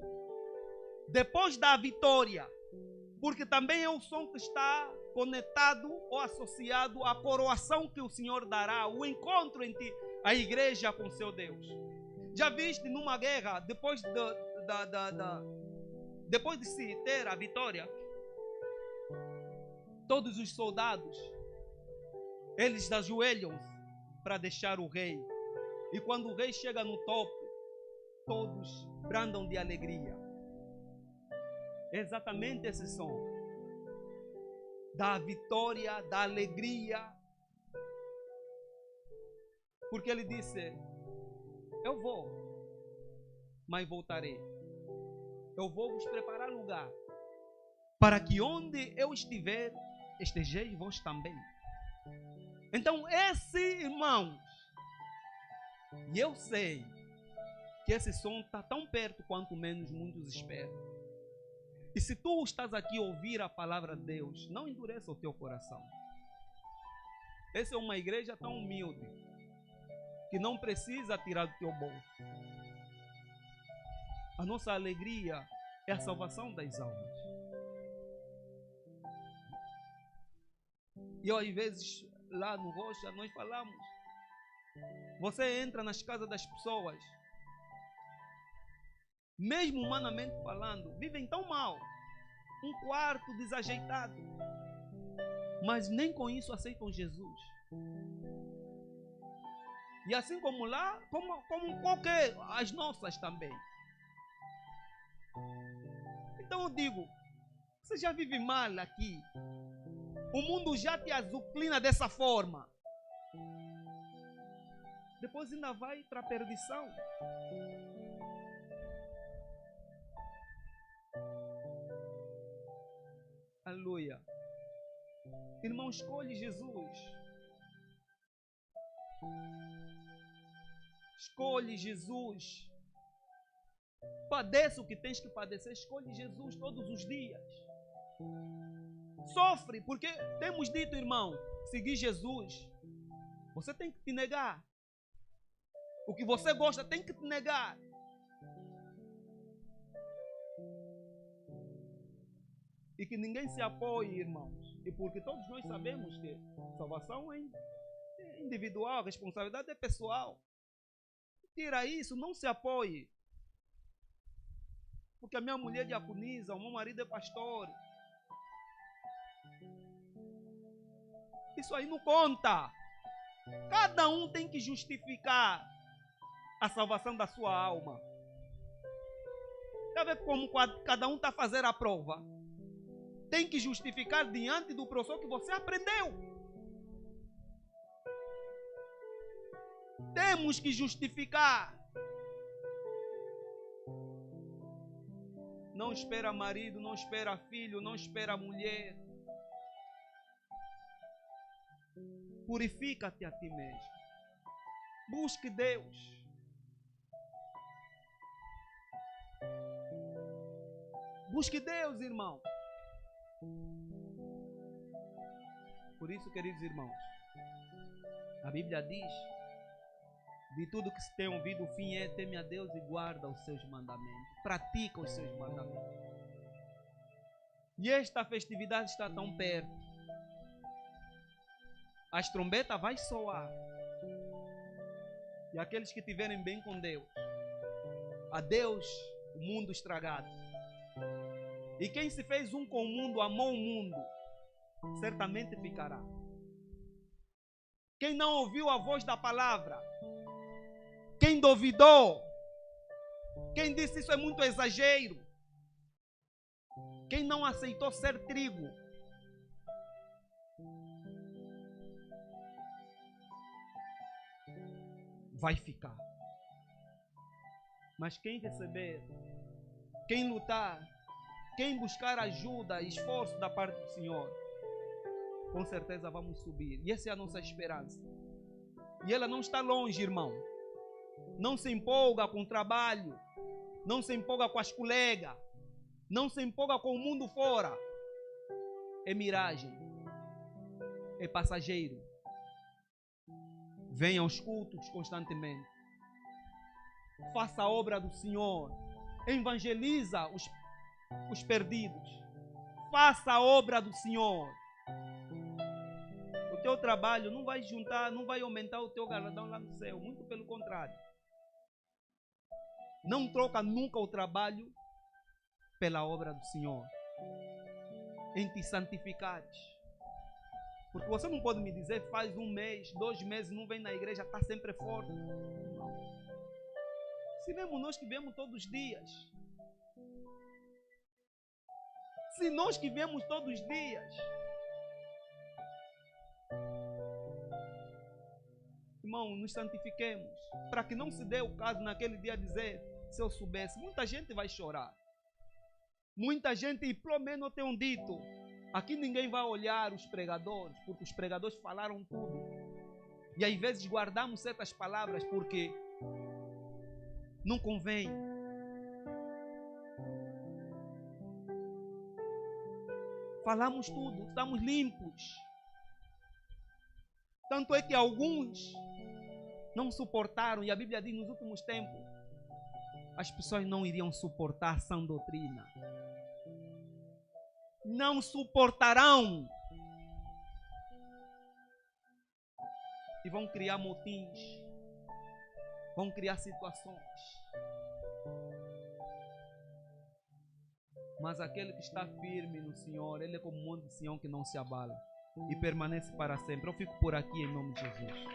depois da vitória. Porque também é um som que está conectado ou associado à coroação que o Senhor dará, o encontro entre a igreja com seu Deus. Já viste numa guerra, depois de se ter a vitória, todos os soldados, eles ajoelham para deixar o rei. E quando o rei chega no topo, todos brandam de alegria. É exatamente esse som da vitória, da alegria. Porque ele disse: eu vou, mas voltarei. Eu vou vos preparar lugar, para que onde eu estiver, estejais vós também. Então, irmãos, e eu sei que esse som está tão perto quanto menos muitos esperam. E se tu estás aqui a ouvir a palavra de Deus, não endureça o teu coração. Essa é uma igreja tão humilde que não precisa tirar do teu bolso. A nossa alegria é a salvação das almas. E às vezes, lá no Rocha, nós falamos, você entra nas casas das pessoas, mesmo humanamente falando, vivem tão mal, um quarto desajeitado, mas nem com isso aceitam Jesus. E assim como lá, como qualquer, as nossas também. Então eu digo, você já vive mal aqui, o mundo já te azucrina dessa forma, depois ainda vai para a perdição. Aleluia. Irmão, escolhe Jesus. Escolhe Jesus. Padece o que tens que padecer. Escolhe Jesus todos os dias. Sofre, porque temos dito, irmão, seguir Jesus, você tem que te negar. O que você gosta tem que te negar. E que ninguém se apoie, irmãos. E porque todos nós sabemos que salvação é individual, a responsabilidade é pessoal. Tira isso, não se apoie. Porque a minha mulher é diaconisa, o meu marido é pastor. Isso aí não conta. Cada um tem que justificar a salvação da sua alma. Está vendo como cada um está a fazer a prova? Tem que justificar diante do professor que você aprendeu. Temos que justificar. Não espera marido, não espera filho, não espera mulher. Purifica-te a ti mesmo. Busque Deus. Busque Deus, irmão. Por isso, queridos irmãos, a Bíblia diz: de tudo que se tem ouvido, o fim é teme a Deus e guarda os seus mandamentos. Pratica os seus mandamentos. E esta festividade está tão perto. As trombetas vai soar. E aqueles que estiverem bem com Deus, adeus o mundo estragado. E quem se fez um com o mundo, amou o mundo, certamente ficará. Quem não ouviu a voz da palavra, quem duvidou, quem disse isso é muito exagero, quem não aceitou ser trigo, vai ficar. Mas quem receber, quem lutar, quem buscar ajuda, esforço da parte do Senhor, com certeza vamos subir. E essa é a nossa esperança. E ela não está longe, irmão. Não se empolga com o trabalho, não se empolga com as colegas, não se empolga com o mundo fora. É miragem, é passageiro. Venha aos cultos constantemente. Faça a obra do Senhor. Evangeliza os perdidos. Faça a obra do Senhor. O teu trabalho não vai juntar, não vai aumentar o teu galardão lá no céu. Muito pelo contrário. Não troca nunca o trabalho pela obra do Senhor. Em te santificares. Porque você não pode me dizer, faz 1 mês, 2 meses, não vem na igreja, está sempre fora. Não. Se vemos nós que vemos todos os dias. Se nós que vemos todos os dias. Irmão, nos santifiquemos. Para que não se dê o caso naquele dia dizer, se eu soubesse, muita gente vai chorar. Muita gente, e pelo menos tenham dito, aqui ninguém vai olhar os pregadores, porque os pregadores falaram tudo. E às vezes guardamos certas palavras porque não convém. Falamos tudo, estamos limpos. Tanto é que alguns não suportaram, e a Bíblia diz nos últimos tempos, as pessoas não iriam suportar sã doutrina. Não suportarão. E vão criar motins. Vão criar situações. Mas aquele que está firme no Senhor, ele é como um monte de Sião que não se abala e permanece para sempre. Eu fico por aqui em nome de Jesus.